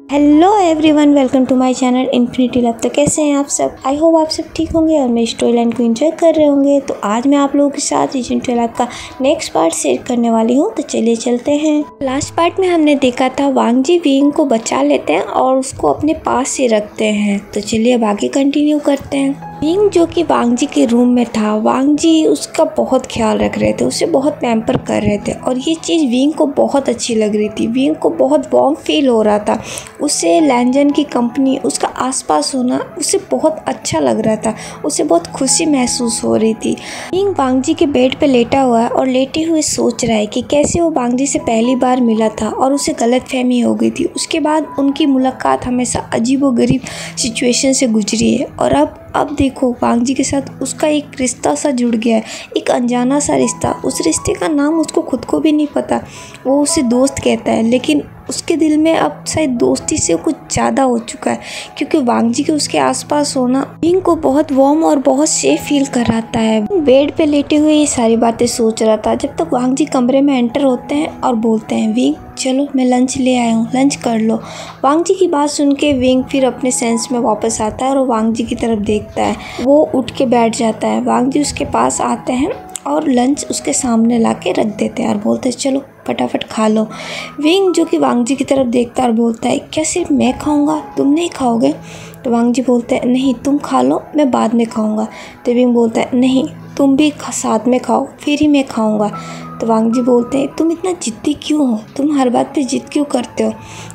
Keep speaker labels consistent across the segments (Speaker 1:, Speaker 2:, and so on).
Speaker 1: Hello everyone, welcome to my channel Infinity Love. तो कैसे हैं आप सब? आई होप आप सब ठीक होंगे और मेरी स्टोरी लाइन को एंजॉय कर रहे होंगे। तो आज मैं आप लोगों के साथ रीजन 12 का नेक्स्ट पार्ट शेयर करने वाली हूँ। तो चलिए चलते हैं। लास्ट पार्ट में हमने देखा था वांग जी विंग को बचा लेते हैं और उसको अपने पास से रखते हैं। तो चलिए अब आगे कंटिन्यू करते हैं। विंग जो कि वांग जी के रूम में था, वांग जी उसका बहुत ख्याल रख रहे थे, उसे बहुत पैम्पर कर रहे थे और ये चीज़ विंग को बहुत अच्छी लग रही थी। विंग को बहुत वार्म फील हो रहा था। उसे लैंजन की कंपनी, उसका आसपास होना उसे बहुत अच्छा लग रहा था। उसे बहुत खुशी महसूस हो रही थी। विंग वांग जी के बेड पे लेटा हुआ है और लेटे हुए सोच रहा है कि कैसे वो वांग जी से पहली बार मिला था और उसे गलतफहमी हो गई थी। उसके बाद उनकी मुलाकात हमेशा अजीबोगरीब सिचुएशन से गुजरी है और अब देखो वांग जी के साथ उसका एक रिश्ता सा जुड़ गया है, एक अनजाना सा रिश्ता। उस रिश्ते का नाम उसको खुद को भी नहीं पता। वो उसे दोस्त कहता है, लेकिन उसके दिल में अब शायद दोस्ती से कुछ ज़्यादा हो चुका है, क्योंकि वांग जी के उसके आसपास होना विंग को बहुत वार्म और बहुत सेफ फील कराता है। बेड पे लेटे हुए ये सारी बातें सोच रहा था जब तक वांग जी कमरे में एंटर होते हैं और बोलते हैं, विंग चलो मैं लंच ले आया हूँ, लंच कर लो। वांग जी की बात सुन के विंग फिर अपने सेंस में वापस आता है और वांग जी की तरफ देखता है। वो उठ के बैठ जाता है। वांग जी उसके पास आते हैं और लंच उसके सामने ला के रख देते हैं और बोलते हैं, चलो फटाफट खा लो। विंग जो कि वांग जी की तरफ देखता है और बोलता है, क्या सिर्फ मैं खाऊंगा, तुम नहीं खाओगे? तो वांग जी बोलते हैं, नहीं तुम खा लो, मैं बाद में खाऊंगा। तो विंग बोलता है, नहीं तुम भी साथ में खाओ, फिर ही मैं खाऊंगा। तो वांग जी बोलते हैं, तुम इतना जिद्दी क्यों हो, तुम हर बात पे जिद क्यों करते हो?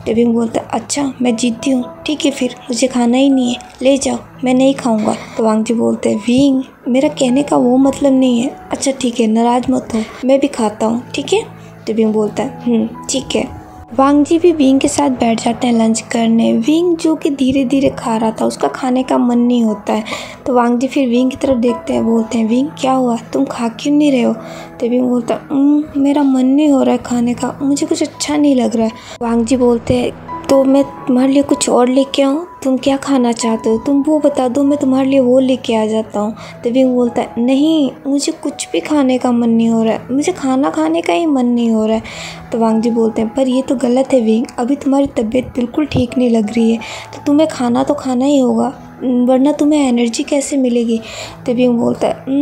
Speaker 1: तो विंग बोलता है, अच्छा मैं जिद्दी हूँ, ठीक है फिर मुझे खाना ही नहीं है, ले जाओ, मैं नहीं खाऊंगा। तो वांग जी बोलते हैं, विंग मेरा कहने का वो मतलब नहीं है। अच्छा ठीक है, नाराज मत हो, मैं भी खाता हूँ, ठीक है? तो विंग बोलता है, ठीक है। वांग जी भी विंग के साथ बैठ जाते हैं लंच करने। विंग जो कि धीरे धीरे खा रहा था, उसका खाने का मन नहीं होता है। तो वांग जी फिर विंग की तरफ देखते हैं, बोलते हैं, विंग क्या हुआ, तुम खा क्यों नहीं रहे हो? तो विंग बोलता है, मेरा मन नहीं हो रहा है खाने का, मुझे कुछ अच्छा नहीं लग रहा है। वांग जी बोलते हैं, तो मैं तुम्हारे लिए कुछ और लेके आऊँ? तुम क्या खाना चाहते हो, तुम वो बता दो, मैं तुम्हारे लिए वो लेके आ जाता हूँ। तो विंग बोलता है, नहीं मुझे कुछ भी खाने का मन नहीं हो रहा है, मुझे खाना खाने का ही मन नहीं हो रहा है। तो वांग जी बोलते हैं, पर ये तो गलत है विंग, अभी तुम्हारी तबीयत बिल्कुल ठीक नहीं लग रही है, तो तुम्हें खाना तो खाना ही होगा, वरना तुम्हें एनर्जी कैसे मिलेगी? तो विंग बोलता है,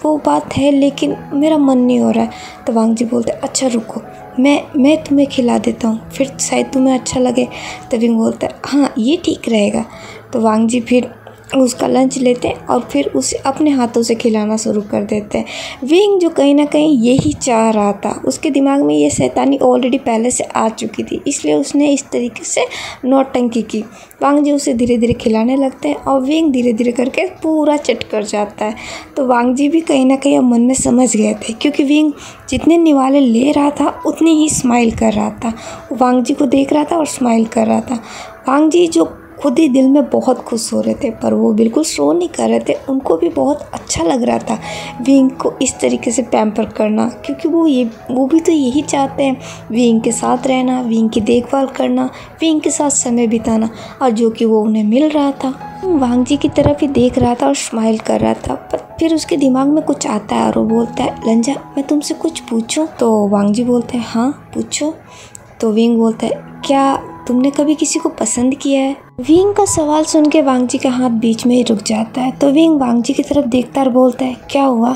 Speaker 1: वो बात है, लेकिन मेरा मन नहीं हो रहा है। तो वांग जी बोलते हैं, अच्छा रुको, मैं तुम्हें खिला देता हूँ, फिर शायद तुम्हें अच्छा लगे। तो विंग बोलता है, हाँ ये ठीक रहेगा। तो वांग जी फिर उसका लंच लेते हैं और फिर उसे अपने हाथों से खिलाना शुरू कर देते हैं। विंग जो कहीं ना कहीं यही चाह रहा था, उसके दिमाग में ये शैतानी ऑलरेडी पहले से आ चुकी थी, इसलिए उसने इस तरीके से नौटंकी की। वांग जी उसे धीरे धीरे खिलाने लगते हैं और विंग धीरे धीरे करके पूरा चट कर जाता है। तो वांग जी भी कहीं ना कहीं अब मन में समझ गए थे, क्योंकि विंग जितने निवाले ले रहा था उतनी ही स्माइल कर रहा था। वांग जी को देख रहा था और स्माइल कर रहा था। वांग जी जो खुद ही दिल में बहुत खुश हो रहे थे, पर वो बिल्कुल शो नहीं कर रहे थे। उनको भी बहुत अच्छा लग रहा था विंग को इस तरीके से पैम्पर करना, क्योंकि वो भी तो यही चाहते हैं, विंग के साथ रहना, विंग की देखभाल करना, विंग के साथ समय बिताना, और जो कि वो उन्हें मिल रहा था। वांग जी की तरफ ही देख रहा था और स्माइल कर रहा था, पर फिर उसके दिमाग में कुछ आता है और वो बोलता है, लंजा मैं तुमसे कुछ पूछूं? तो वांग जी बोलते हैं, हाँ पूछो। तो विंग बोलता है, क्या तुमने कभी किसी को पसंद किया है? विंग का सवाल सुन के वांग जी का हाथ बीच में ही रुक जाता है। तो विंग वांग जी की तरफ देखता और बोलता है, क्या हुआ,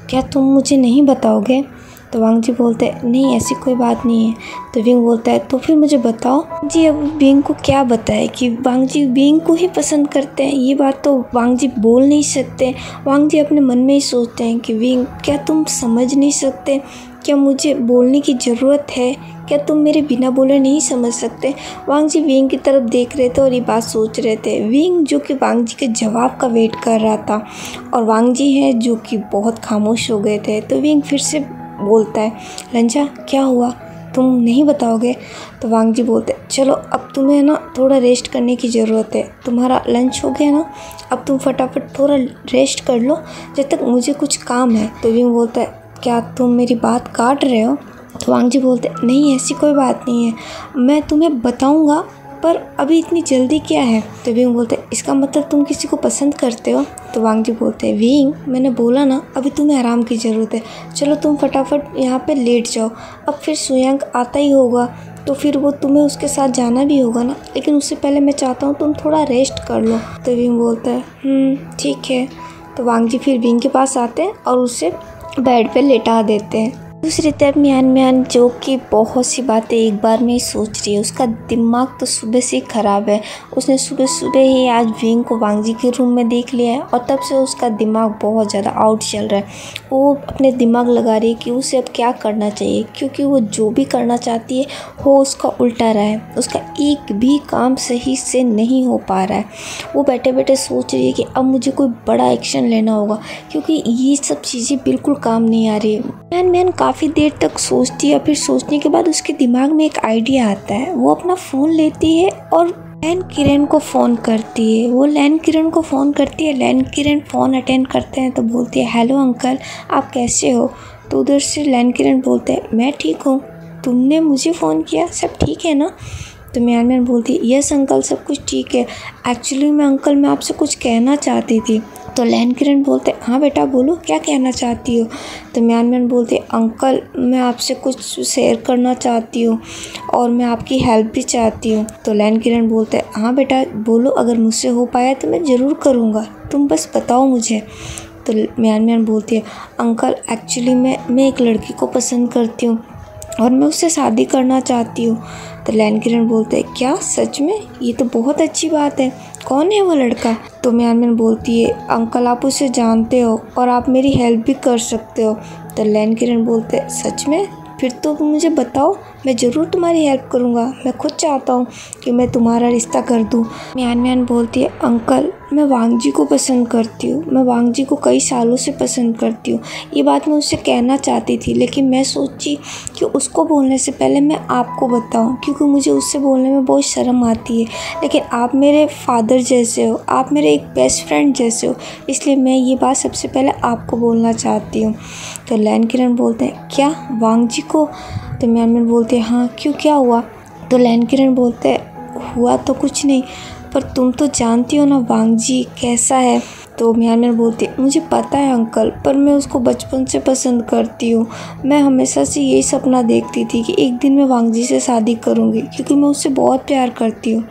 Speaker 1: क्या तुम मुझे नहीं बताओगे? तो वांग जी बोलते हैं, नहीं ऐसी कोई बात नहीं है। तो विंग बोलता है, तो फिर मुझे बताओ। जी अब विंग को क्या बताए कि वांग जी विंग को ही पसंद करते हैं, ये बात तो वांग जी बोल नहीं सकते। वांग जी अपने मन में ही सोचते हैं कि विंग क्या तुम समझ नहीं सकते, क्या मुझे बोलने की ज़रूरत है, क्या तुम मेरे बिना बोले नहीं समझ सकते? वांग जी विंग की तरफ देख रहे थे और ये बात सोच रहे थे। विंग जो कि वांग जी के जवाब का वेट कर रहा था, और वांग जी हैं जो कि बहुत खामोश हो गए थे। तो विंग फिर से बोलता है, लंजा क्या हुआ, तुम नहीं बताओगे? तो वांग जी बोलते, चलो अब तुम्हें ना थोड़ा रेस्ट करने की ज़रूरत है, तुम्हारा लंच हो गया ना, अब तुम फटाफट थोड़ा रेस्ट कर लो, जब तक मुझे कुछ काम है। तो विंग बोलता है, क्या तुम मेरी बात काट रहे हो? तो वांग जी बोलते, नहीं ऐसी कोई बात नहीं है, मैं तुम्हें बताऊंगा, पर अभी इतनी जल्दी क्या है? तो विंग बोलते, इसका मतलब तुम किसी को पसंद करते हो? तो वांग जी बोलते हैं, विंग मैंने बोला ना अभी तुम्हें आराम की ज़रूरत है, चलो तुम फटाफट यहाँ पे लेट जाओ, अब फिर सूर्यांक आता ही होगा, तो फिर वो तुम्हें उसके साथ जाना भी होगा ना, लेकिन उससे पहले मैं चाहता हूँ तुम थोड़ा रेस्ट कर लो। तो विंग बोलता है ठीक है। तो वांग जी फिर विंग के पास आते हैं और उसे बेड पे लेटा देते हैं। दूसरी तरफ मियान मियान जो कि बहुत सी बातें एक बार में ही सोच रही है। उसका दिमाग तो सुबह से ही ख़राब है। उसने सुबह सुबह ही आज विंग को वांग जी के रूम में देख लिया है और तब से उसका दिमाग बहुत ज़्यादा आउट चल रहा है। वो अपने दिमाग लगा रही है कि उसे अब क्या करना चाहिए, क्योंकि वो जो भी करना चाहती है वो उसका उल्टा रहा है। उसका एक भी काम सही से नहीं हो पा रहा है। वो बैठे बैठे सोच रही है कि अब मुझे कोई बड़ा एक्शन लेना होगा, क्योंकि ये सब चीज़ें बिल्कुल काम नहीं आ रही है। मियान मियान काफ़ी देर तक सोचती है। फिर सोचने के बाद उसके दिमाग में एक आइडिया आता है। वो अपना फ़ोन लेती है और लैन किरण को फ़ोन करती है। वो लैन किरण को फ़ोन करती है। लैन किरण फ़ोन अटेंड करते हैं तो बोलती है, हेलो अंकल, आप कैसे हो? तो उधर से लैन किरण बोलते हैं, मैं ठीक हूँ, तुमने मुझे फ़ोन किया, सब ठीक है ना? तो मियान मियान बोलती है, यस अंकल, सब कुछ ठीक है। एक्चुअली मैं आपसे कुछ कहना चाहती थी। तो लैन किरण बोलते, हाँ बेटा बोलो, क्या कहना चाहती हो? तो मियान मियान बोलती, अंकल मैं आपसे कुछ शेयर करना चाहती हूँ और मैं आपकी हेल्प भी चाहती हूँ। तो लैन किरण बोलते, हाँ बेटा बोलो, अगर मुझसे हो पाया तो मैं ज़रूर करूँगा, तुम बस बताओ मुझे। तो मियान मियान बोलती है, अंकल एक्चुअली मैं एक लड़की को पसंद करती हूँ और मैं उससे शादी करना चाहती हूँ। तो लैन किरण बोलते हैं, क्या सच में? ये तो बहुत अच्छी बात है, कौन है वो लड़का? तो मियान मियान बोलती है, अंकल आप उसे जानते हो और आप मेरी हेल्प भी कर सकते हो। तो लैन किरण बोलते हैं, सच में? फिर तो मुझे बताओ, मैं ज़रूर तुम्हारी हेल्प करूँगा। मैं खुद चाहता हूँ कि मैं तुम्हारा रिश्ता कर दूँ। मियान मियान बोलती है, अंकल मैं वांग जी को पसंद करती हूँ, मैं वांग जी को कई सालों से पसंद करती हूँ। ये बात मैं उससे कहना चाहती थी, लेकिन मैं सोची कि उसको बोलने से पहले मैं आपको बताऊँ, क्योंकि मुझे उससे बोलने में बहुत शर्म आती है। लेकिन आप मेरे फादर जैसे हो, आप मेरे एक बेस्ट फ्रेंड जैसे हो, इसलिए मैं ये बात सबसे पहले आपको बोलना चाहती हूँ। तो लैन किरण बोलते हैं, क्या वांग जी को? तो मियान मियान बोलते हैं, हाँ क्यों, क्या हुआ? तो लैन किरण बोलते हैं, हुआ तो कुछ नहीं, पर तुम तो जानती हो ना वांग जी कैसा है। तो मियान मियान बोलती है, मुझे पता है अंकल, पर मैं उसको बचपन से पसंद करती हूँ। मैं हमेशा से यही सपना देखती थी कि एक दिन मैं वांग जी से शादी करूँगी, क्योंकि मैं उससे बहुत प्यार करती हूँ।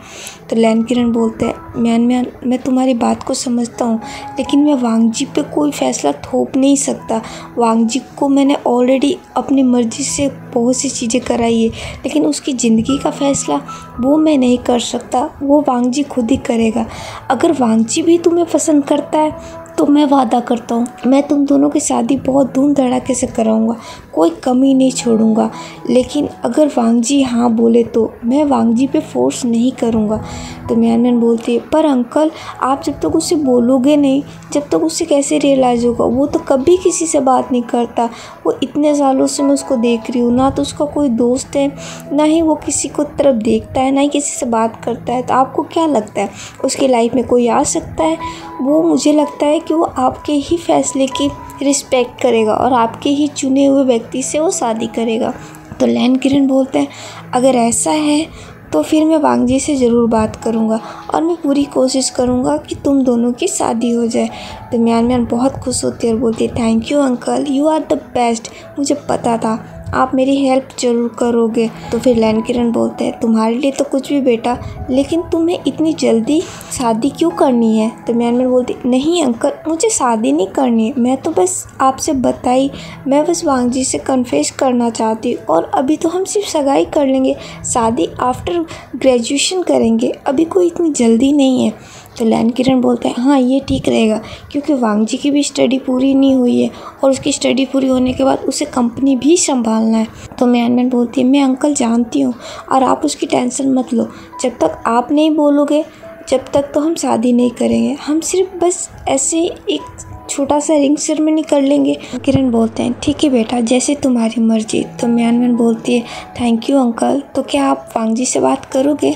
Speaker 1: तो लैन किरण बोलते हैं, मियान मियान मैं तुम्हारी बात को समझता हूँ, लेकिन मैं वांग जी पे कोई फ़ैसला थोप नहीं सकता। वांग जी को मैंने ऑलरेडी अपनी मर्ज़ी से बहुत सी चीज़ें कराई है, लेकिन उसकी ज़िंदगी का फ़ैसला वो मैं नहीं कर सकता, वो वांग जी खुद ही करेगा। अगर वांग जी भी तुम्हें पसंद करता है तो मैं वादा करता हूँ मैं तुम दोनों की शादी बहुत धूम धड़ाके से कराऊंगा, कोई कमी नहीं छोड़ूंगा। लेकिन अगर वांग जी हाँ बोले तो मैं वांग जी पे फोर्स नहीं करूँगा। तो मियान मियान बोलती है, पर अंकल आप जब तक उससे बोलोगे नहीं, जब तक उससे कैसे रियलाइज़ होगा? वो तो कभी किसी से बात नहीं करता। वो इतने सालों से मैं उसको देख रही हूँ, ना तो उसका कोई दोस्त है, ना ही वो किसी को तरफ देखता है, ना ही किसी से बात करता है। तो आपको क्या लगता है उसकी लाइफ में कोई आ सकता है? वो मुझे लगता है कि वो आपके ही फैसले की रिस्पेक्ट करेगा और आपके ही चुने हुए व्यक्ति से वो शादी करेगा। तो लैन किरण बोलते हैं, अगर ऐसा है तो फिर मैं वांग जी से ज़रूर बात करूँगा और मैं पूरी कोशिश करूँगा कि तुम दोनों की शादी हो जाए। तो मियान मियान बहुत खुश होती है और बोलती है, thank you uncle, you are the best. मुझे पता था आप मेरी हेल्प ज़रूर करोगे। तो फिर लैन किरण बोलते हैं, तुम्हारे लिए तो कुछ भी बेटा, लेकिन तुम्हें इतनी जल्दी शादी क्यों करनी है? तो मियान मियान बोलती, नहीं अंकल मुझे शादी नहीं करनी है, मैं तो बस आपसे बताई, मैं बस वांग जी से कन्फेस करना चाहती हूँ और अभी तो हम सिर्फ सगाई कर लेंगे, शादी आफ्टर ग्रेजुएशन करेंगे, अभी कोई इतनी जल्दी नहीं है। तो लैन किरण बोलते हैं, हाँ ये ठीक रहेगा, क्योंकि वांग जी की भी स्टडी पूरी नहीं हुई है और उसकी स्टडी पूरी होने के बाद उसे कंपनी भी संभालना है। तो मियान मियान बोलती है, मैं अंकल जानती हूँ और आप उसकी टेंशन मत लो, जब तक आप नहीं बोलोगे जब तक तो हम शादी नहीं करेंगे, हम सिर्फ बस ऐसे एक छोटा सा रिंग सेरेमनी कर लेंगे। किरण बोलते हैं, ठीक है बेटा, जैसे तुम्हारी मर्जी। तो मियान मियान बोलती है, थैंक यू अंकल, तो क्या आप वांग जी से बात करोगे?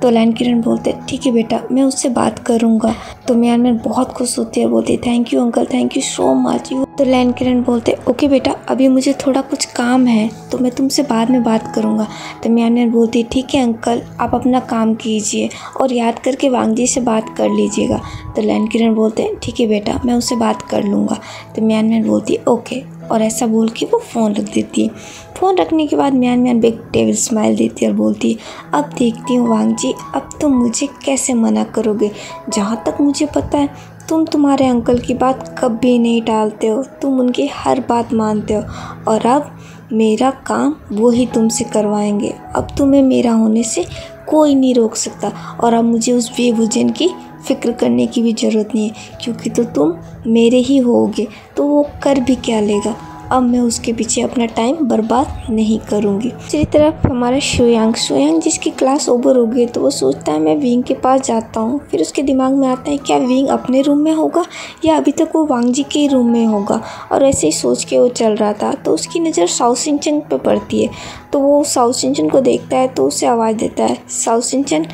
Speaker 1: तो लैन किरण बोलते हैं, ठीक है बेटा, मैं उससे बात करूँगा। तो मियान मियान बहुत खुश होती है, बोलती है, thank you uncle, thank you so much. तो लैन किरण बोलते हैं, ओके बेटा, अभी मुझे थोड़ा कुछ काम है तो मैं तुमसे बाद में बात करूँगा। तो मियान मियान बोलती है, ठीक है अंकल, आप अपना काम कीजिए और याद करके वांग जी से बात कर लीजिएगा। तो लैन किरण बोलते हैं, ठीक है बेटा, मैं उससे बात कर लूँगा। तो मियान मियान बोलती है, ओके। और ऐसा बोल के वो फ़ोन रख देती है। फ़ोन रखने के बाद म्यान म्यान बिग डेविल स्माइल देती है और बोलती है, अब देखती हूँ वांग जी, अब तुम मुझे कैसे मना करोगे। जहाँ तक मुझे पता है तुम तुम्हारे अंकल की बात कभी नहीं टालते हो, तुम उनकी हर बात मानते हो और अब मेरा काम वो ही तुमसे करवाएंगे। अब तुम्हें मेरा होने से कोई नहीं रोक सकता और अब मुझे उस बेवजह की फ़िक्र करने की भी ज़रूरत नहीं है, क्योंकि तो तुम मेरे ही होगे, तो वो कर भी क्या लेगा। अब मैं उसके पीछे अपना टाइम बर्बाद नहीं करूँगी। दूसरी तरफ हमारा शुयांग जिसकी क्लास ओवर हो गई, तो वो सोचता है मैं विंग के पास जाता हूँ। फिर उसके दिमाग में आता है क्या विंग अपने रूम में होगा या अभी तक वो वांग जी के ही रूम में होगा। और ऐसे ही सोच के वो चल रहा था तो उसकी नज़र साओ सिंचन पे पड़ती है। तो वो साओ सिंचन को देखता है तो उसे आवाज़ देता है, साओ सिंचन।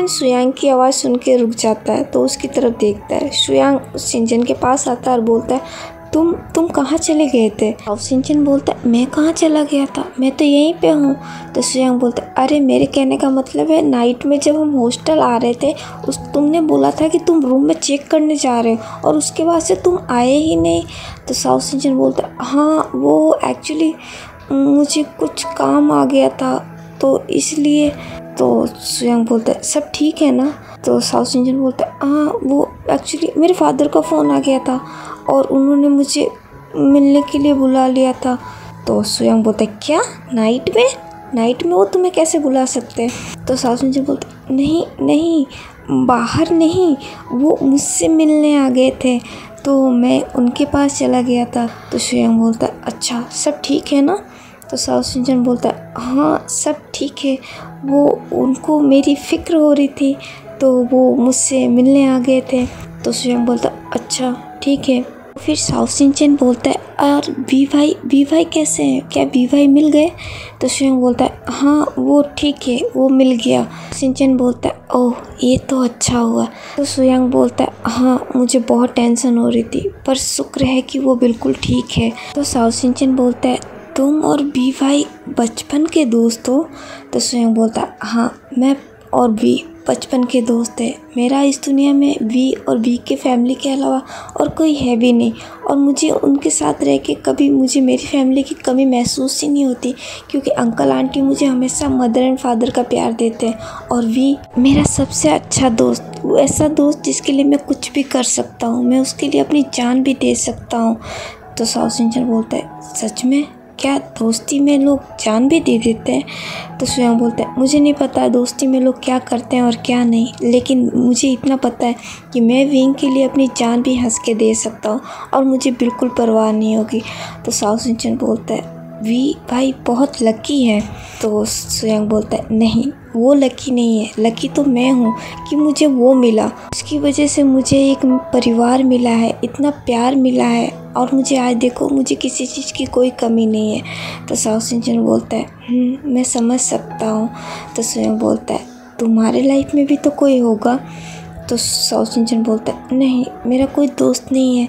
Speaker 1: शुयांग की आवाज़ सुन के रुक जाता है तो उसकी तरफ देखता है। शुयांग सिंचन के पास आता है और बोलता है, तुम कहाँ चले गए थे। साओ सिंचन बोलता है, मैं कहाँ चला गया था, मैं तो यहीं पे हूँ। तो शुयांग बोलता है, अरे मेरे कहने का मतलब है नाइट में जब हम हॉस्टल आ रहे थे तुमने बोला था कि तुम रूम में चेक करने जा रहे हो और उसके बाद से तुम आए ही नहीं। तो साओ सिंचन बोलता है, हाँ वो एक्चुअली मुझे कुछ काम आ गया था तो इसलिए। तो शुयांग बोलता है, सब ठीक है ना। तो साओ सिंचन बोलता है, हाँ वो एक्चुअली मेरे फादर का फ़ोन आ गया था और उन्होंने मुझे मिलने के लिए बुला लिया था। तो शुयांग बोलता है, क्या नाइट में वो तुम्हें कैसे बुला सकते हैं। तो साओ सिंचन बोलता है, नहीं बाहर नहीं, वो मुझसे मिलने आ गए थे तो मैं उनके पास चला गया था। तो शुयांग बोलता है, अच्छा सब ठीक है ना। तो साओ सिंचन बोलता है, हाँ सब ठीक है, वो उनको मेरी फ़िक्र हो रही थी तो वो मुझसे मिलने आ गए थे। तो शुयांग बोलता है, अच्छा ठीक है। फिर साओ सिंचन बोलता है, और वी भाई कैसे हैं, क्या वी भाई मिल गए। तो शुयांग बोलता है, हाँ वो ठीक है, वो मिल गया। सिंचन बोलता है, ओह ये तो अच्छा हुआ। तो शुयांग बोलता है, हाँ मुझे बहुत टेंशन हो रही थी पर शुक्र है कि वो बिल्कुल ठीक है। तो साओ सिंचन बोलता है, तुम और वी भाई बचपन के दोस्त हो। तो शुयांग बोलता है, हाँ मैं और वी बचपन के दोस्त है। मेरा इस दुनिया में वी और वी के फैमिली के अलावा और कोई है भी नहीं और मुझे उनके साथ रह के कभी मुझे मेरी फैमिली की कमी महसूस ही नहीं होती, क्योंकि अंकल आंटी मुझे हमेशा मदर एंड फादर का प्यार देते हैं और वी मेरा सबसे अच्छा दोस्त, वो ऐसा दोस्त जिसके लिए मैं कुछ भी कर सकता हूँ, मैं उसके लिए अपनी जान भी दे सकता हूँ। तो साओ सिंचन बोलता है, सच में क्या दोस्ती में लोग जान भी दे देते हैं। तो शुयांग बोलता है, मुझे नहीं पता दोस्ती में लोग क्या करते हैं और क्या नहीं, लेकिन मुझे इतना पता है कि मैं विंग के लिए अपनी जान भी हंस के दे सकता हूँ और मुझे बिल्कुल परवाह नहीं होगी। तो साओ सिंचन बोलता है, वी भाई बहुत लकी है। तो शुयांग बोलता है, नहीं वो लकी नहीं है, लकी तो मैं हूँ कि मुझे वो मिला, उसकी वजह से मुझे एक परिवार मिला है, इतना प्यार मिला है और मुझे आज देखो मुझे किसी चीज़ की कोई कमी नहीं है। तो साओ सिंचन बोलता है, मैं समझ सकता हूँ। तो शुयांग बोलता है, तुम्हारे लाइफ में भी तो कोई होगा। तो साओ सिंचन बोलता है, नहीं मेरा कोई दोस्त नहीं है,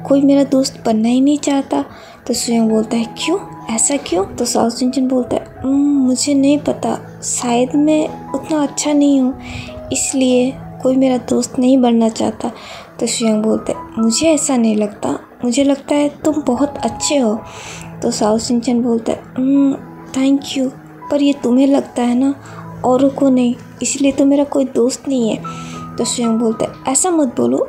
Speaker 1: कोई मेरा दोस्त बनना ही नहीं चाहता। तो शुयांग बोलता है, क्यों, ऐसा क्यों। तो साओ सिंचन बोलता है, मुझे नहीं पता, शायद मैं उतना अच्छा नहीं हूँ इसलिए कोई मेरा दोस्त नहीं बनना चाहता। तो शुयांग बोलता है, मुझे ऐसा नहीं लगता, मुझे लगता है तुम बहुत अच्छे हो। तो साओ सिंचन बोलता है, थैंक यू, पर ये तुम्हें लगता है ना, औरों को नहीं, इसलिए तो मेरा कोई दोस्त नहीं है। तो शुयांग बोलता है, ऐसा मत बोलो,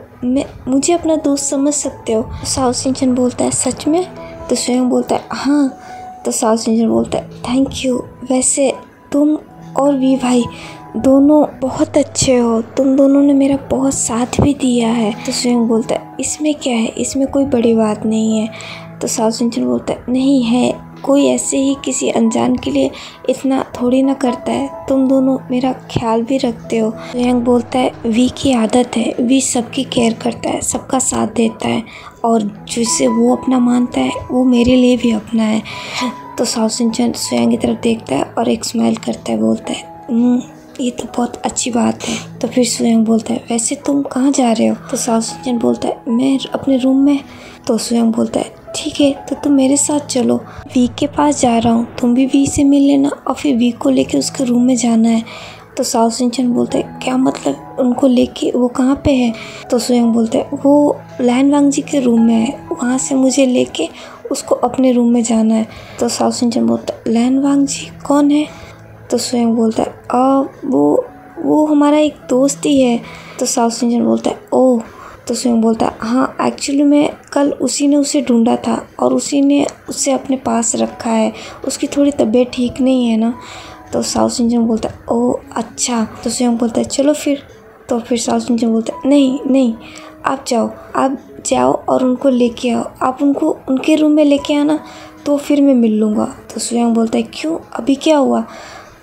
Speaker 1: मुझे अपना दोस्त समझ सकते हो। तो साओ सिंचन बोलता है, सच में। तो शुयांग बोलता है, हाँ। तो साओ सिंचन बोलता है, थैंक यू, वैसे तुम और वी भाई दोनों बहुत अच्छे हो, तुम दोनों ने मेरा बहुत साथ भी दिया है। तो शुयांग बोलता है, इसमें क्या है, इसमें कोई बड़ी बात नहीं है। तो साओ सिंचन बोलता है, नहीं है, कोई ऐसे ही किसी अनजान के लिए इतना थोड़ी ना करता है, तुम दोनों मेरा ख्याल भी रखते हो। शुयांग बोलता है, वी की आदत है, वी सबकी केयर करता है, सबका साथ देता है और जिसे वो अपना मानता है वो मेरे लिए भी अपना है। तो साओ सिंचन शुयांग की तरफ देखता है और एक स्माइल करता है, बोलता है, ये तो बहुत अच्छी बात है। तो फिर शुयांग बोलता है, वैसे तुम कहाँ जा रहे हो। तो साओ सिंचन बोलता है, मैं अपने रूम में। तो शुयांग बोलता है, ठीक है, तो तुम मेरे साथ चलो, वी के पास जा रहा हूँ, तुम भी वी से मिल लेना और फिर वी को लेके उसके रूम में जाना है। तो साओ सिंचन बोलता है, क्या मतलब उनको लेके, वो कहाँ पे है। तो शुयांग बोलता है, वो लैन वांग जी के रूम में है, वहाँ से मुझे लेके उसको अपने रूम में जाना है। तो साउ सिंचन बोलता है लैन वांग जी कौन है? तो स्वयं बोलता है वो हमारा एक दोस्त ही है। तो साउ सिंचन बोलता है ओह। तो स्वयं बोलता है हाँ एक्चुअली मैं कल उसी ने उसे ढूंढा था और उसी ने उसे अपने पास रखा है, उसकी थोड़ी तबीयत ठीक नहीं है ना। तो साउ सिंचन बोलता है ओह अच्छा। तो स्वयं बोलता है चलो फिर। तो फिर साउ सिंचन बोलता है नहीं नहीं आप जाओ और उनको लेके आओ, आप उनको उनके रूम में लेके आना तो फिर मैं मिल लूँगा। तो स्वयं बोलता है क्यों, अभी क्या हुआ?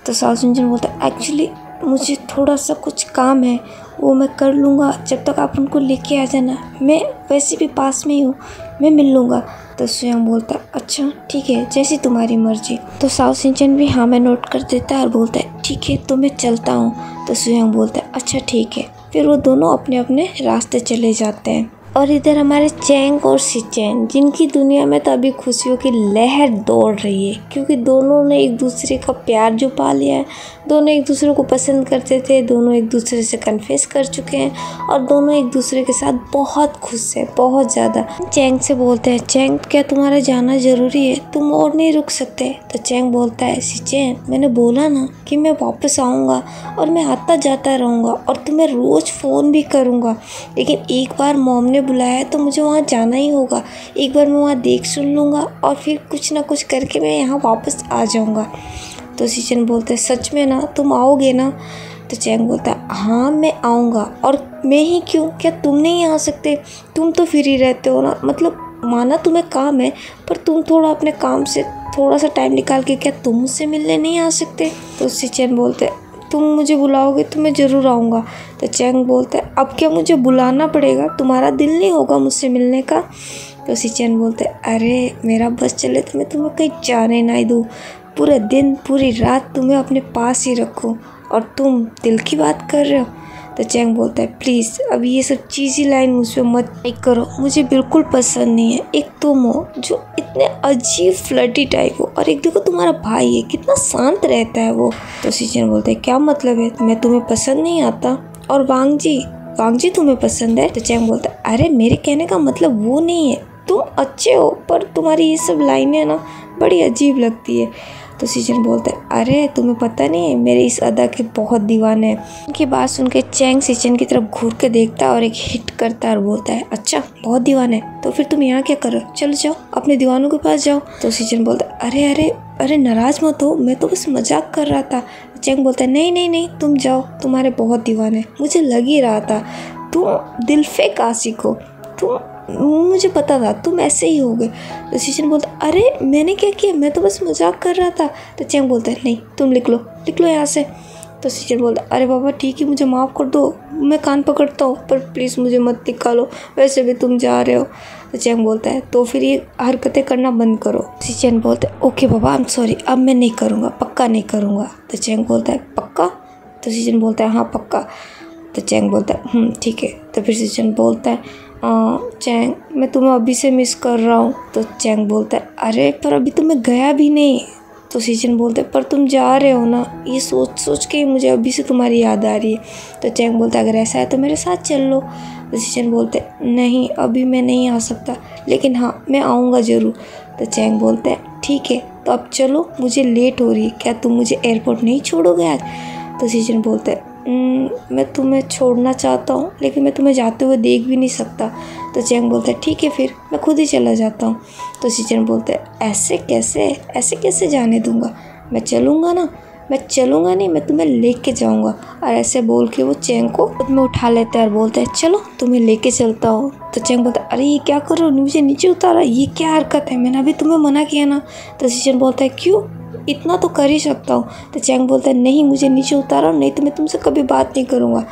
Speaker 1: तो साउ सिंचन बोलता है एक्चुअली मुझे थोड़ा सा कुछ काम है, वो मैं कर लूँगा, जब तक आप उनको लेके आ जाना, मैं वैसे भी पास में ही हूँ, मैं मिल लूँगा। तो स्वयं बोलता है अच्छा ठीक है जैसी तुम्हारी मर्जी। तो साउ सिंचन भी हाँ मैं नोट कर देता है और बोलता है ठीक है तो मैं चलता हूँ। तो स्वयं बोलता है अच्छा ठीक है। फिर वो दोनों अपने अपने रास्ते चले जाते हैं। और इधर हमारे चैंग और सिचेन, जिनकी दुनिया में तो अभी खुशियों की लहर दौड़ रही है, क्योंकि दोनों ने एक दूसरे का प्यार जो पा लिया है, दोनों एक दूसरे को पसंद करते थे, दोनों एक दूसरे से कन्फेस कर चुके हैं और दोनों एक दूसरे के साथ बहुत खुश हैं, बहुत ज़्यादा। चैंग से बोलते हैं चैंग क्या तुम्हारा जाना ज़रूरी है, तुम और नहीं रुक सकते? तो चैंग बोलता है सिचेन मैंने बोला ना कि मैं वापस आऊँगा और मैं आता जाता रहूँगा और तुम्हें रोज़ फ़ोन भी करूँगा, लेकिन एक बार मॉम ने बुलाया है तो मुझे वहाँ जाना ही होगा, एक बार मैं वहाँ देख सुन लूँगा और फिर कुछ ना कुछ करके मैं यहाँ वापस आ जाऊँगा। तो सिचेन बोलते हैं सच में ना, तुम आओगे ना? तो चैंग बोलता है हाँ मैं आऊँगा, और मैं ही क्यों, क्या तुम नहीं आ सकते? तुम तो फ्री रहते हो ना, मतलब माना तुम्हें काम है पर तुम थोड़ा अपने काम से थोड़ा सा टाइम निकाल के क्या तुम मुझसे मिलने नहीं आ सकते? तो सिचेन बोलते हैं तुम मुझे बुलाओगे तो मैं ज़रूर आऊँगा। तो चैंग बोलता है अब क्या मुझे बुलाना पड़ेगा, तुम्हारा दिल नहीं होगा मुझसे मिलने का? तो सिचेन बोलते हैं अरे मेरा बस चले तो मैं तुम्हें कहीं जाने ना दूँ, पूरे दिन पूरी रात तुम्हें अपने पास ही रखूँ, और तुम दिल की बात कर रहे हो? तो चैंग बोलता है प्लीज़ अब ये सब चीज़ी लाइन मुझ पर मत लाइक करो, मुझे बिल्कुल पसंद नहीं है। एक तुम हो जो इतने अजीब फ्लर्टी टाइप हो, और एक देखो तुम्हारा भाई है कितना शांत रहता है वो। तो सिचेन बोलते हैं क्या मतलब है, मैं तुम्हें पसंद नहीं आता? और वांग जी तुम्हें पसंद है? तो चैंग बोलता है अरे मेरे कहने का मतलब वो नहीं है, तुम अच्छे हो पर तुम्हारी ये सब लाइनें ना बड़ी अजीब लगती है। तो सिचेन बोलता है अरे तुम्हें पता नहीं है मेरे इस अदा के बहुत दीवाने हैं। उनकी बात सुन के चैंग सिचेन की तरफ घूर के देखता है और एक हिट करता है और बोलता है अच्छा बहुत दीवाने, तो फिर तुम यहाँ क्या कर रहे हो, चलो जाओ अपने दीवानों के पास जाओ। तो सिचेन बोलता है अरे अरे अरे नाराज मत हो, मैं तो बस मजाक कर रहा था। चैंग बोलता है नहीं तुम जाओ, तुम्हारे बहुत दीवाने, मुझे लग ही रहा था तुम दिल फेक आशिक हो, मुझे पता था तुम ऐसे ही होगे। तो सिचेन बोलता अरे मैंने क्या किया, मैं तो बस मजाक कर रहा था। तो चैंग बोलता है नहीं तुम लिख लो यहाँ से। तो सिचेन बोलता अरे बाबा ठीक है मुझे माफ़ कर दो, मैं कान पकड़ता हूँ पर प्लीज़ मुझे मत निकालो, वैसे भी तुम जा रहे हो। तो चैंग बोलता है तो फिर ये हरकतें करना बंद करो। सिचेन बोलता है okay Baba I am sorry, अब मैं नहीं करूँगा, पक्का नहीं करूँगा। तो चैंग बोलता है पक्का? तो सिचेन बोलता है हाँ पक्का। तो चैंग बोलता है ठीक है। तो फिर सिचेन बोलता है चैंग मैं तुम्हें अभी से मिस कर रहा हूँ। तो चैंग बोलता है अरे पर अभी तो मैं गया भी नहीं। तो सिचेन बोलता है पर तुम जा रहे हो ना, ये सोच के मुझे अभी से तुम्हारी याद आ रही है। तो चैंग बोलता है अगर ऐसा है तो मेरे साथ चल लो। तो सिचेन बोलते हैं नहीं अभी मैं नहीं आ सकता, लेकिन हाँ मैं आऊँगा ज़रूर। तो चैंग बोलता है ठीक है तो अब चलो मुझे लेट हो रही है, क्या तुम मुझे एयरपोर्ट नहीं छोड़ोगे आज? तो सिचेन बोलता है मैं तुम्हें छोड़ना चाहता हूँ लेकिन मैं तुम्हें जाते हुए देख भी नहीं सकता। तो चैंग बोलता है ठीक है फिर मैं खुद ही चला जाता हूँ। तो सिचेन बोलता है ऐसे कैसे जाने दूँगा, मैं चलूँगा ना, मैं चलूँगा नहीं, मैं तुम्हें लेके जाऊँगा। और ऐसे बोल के वो चैंग को खुद में उठा लेता है और बोलता है चलो तुम्हें लेके चलता हूँ। तो चैंग बोलता है अरे ये क्या कर रहे हो, मुझे नीचे उतारा, ये क्या हरकत है, मैंने अभी तुम्हें मना किया ना। तो सिचेन बोलता है क्यों, इतना तो कर ही सकता हूँ। तो चैंग बोलता है नहीं मुझे नीचे उतारो, नहीं तो मैं तुमसे कभी बात नहीं करूँगा।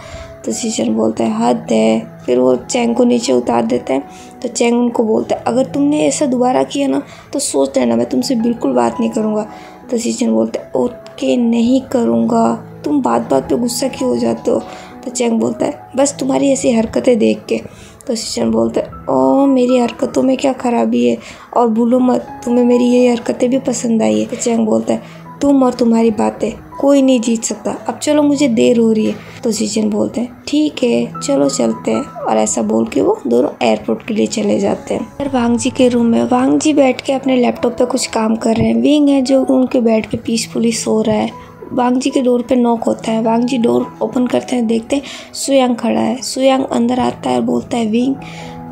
Speaker 1: तो सिचेन बोलता है हद है। फिर वो चैंग को नीचे उतार देता है। तो चैंग उनको बोलता है अगर तुमने ऐसा दोबारा किया ना तो सोच लेना मैं तुमसे बिल्कुल बात नहीं करूँगा। तो सिचेन बोलता है ओके नहीं करूँगा, तुम बात पे गुस्सा क्यों हो जाते हो? तो चैंग बोलता है बस तुम्हारी ऐसी हरकतें देख के। तो सिचेन बोलता है ओह मेरी हरकतों में क्या खराबी है, और भूलो मत तुम्हें मेरी ये हरकतें भी पसंद आई है। तो चैंग बोलता है तुम और तुम्हारी बातें, कोई नहीं जीत सकता। अब चलो, मुझे देर हो रही है। तो जिजन बोलते हैं ठीक है चलो चलते हैं, और ऐसा बोल के वो दोनों एयरपोर्ट के लिए चले जाते हैं। फिर वांग जी के रूम में वांग जी बैठ के अपने लैपटॉप पे कुछ काम कर रहे हैं। विंग है जो उनके बेड पे पीसफुली सो रहा है। वांग जी के डोर पे नॉक होता है। वांग जी डोर ओपन करते हैं, देखते हैं सुयांग खड़ा है। सुयांग अंदर आता है और बोलता है विंग।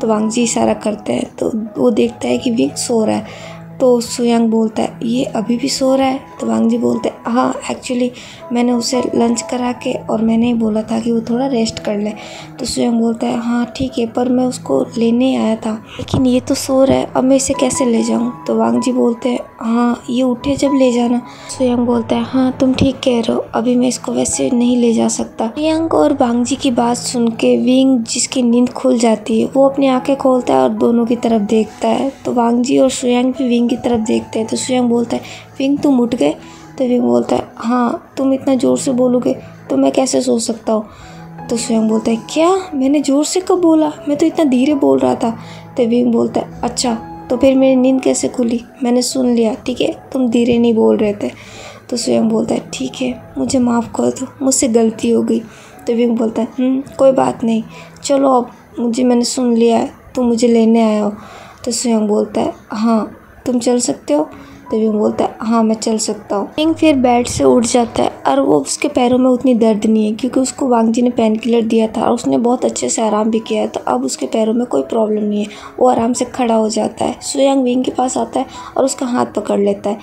Speaker 1: तो वांग जी इशारा करते हैं, तो वो देखता है कि विंग सो रहा है। तो सुयांग बोलता है ये अभी भी सो रहा है। तो वांग जी बोलते हैं हाँ एक्चुअली मैंने उसे लंच करा के और मैंने ही बोला था कि वो थोड़ा रेस्ट कर ले। तो सुयांग बोलता है हाँ ठीक है, पर मैं उसको लेने आया था, लेकिन ये तो सो रहा है, अब मैं इसे कैसे ले जाऊँ। तो वांग जी बोलते हैं हाँ ये उठे जब ले जाना। सुयांग बोलता है हाँ तुम ठीक कह रहे हो, अभी मैं इसको वैसे नहीं ले जा सकता। सुयांग और वांग जी की बात सुन के विंग, जिसकी नींद खुल जाती है, वो अपनी आंखें खोलता है और दोनों की तरफ देखता है। तो वांग जी और सुयांग भी विंग की तरफ देखते हैं। तो सुयांग बोलता है विंग तुम उठ गए। तो विंग बोलता है हाँ तुम इतना ज़ोर से बोलोगे तो मैं कैसे सो सकता हूँ। तो सुयांग बोलता है क्या, मैंने ज़ोर से कब बोला, मैं तो इतना धीरे बोल रहा था। तो विंग बोलता है अच्छा तो फिर मेरी नींद कैसे खुली, मैंने सुन लिया, ठीक है तुम धीरे नहीं बोल रहे थे। तो सुयांग बोलता है ठीक है मुझे माफ़ कर दो, मुझसे गलती हो गई। तो विंग बोलता है कोई बात नहीं, चलो अब मैंने सुन लिया है, तुम मुझे लेने आए हो। तो सुयांग बोलता है हाँ तुम चल सकते हो। तो विंग बोलता है हाँ मैं चल सकता हूँ। विंग फिर बेड से उठ जाता है और वो उसके पैरों में उतनी दर्द नहीं है, क्योंकि उसको वांग जी ने पेन किलर दिया था और उसने बहुत अच्छे से आराम भी किया है, तो अब उसके पैरों में कोई प्रॉब्लम नहीं है, वो आराम से खड़ा हो जाता है। सुयांग विंग के पास आता है और उसका हाथ पकड़ लेता है।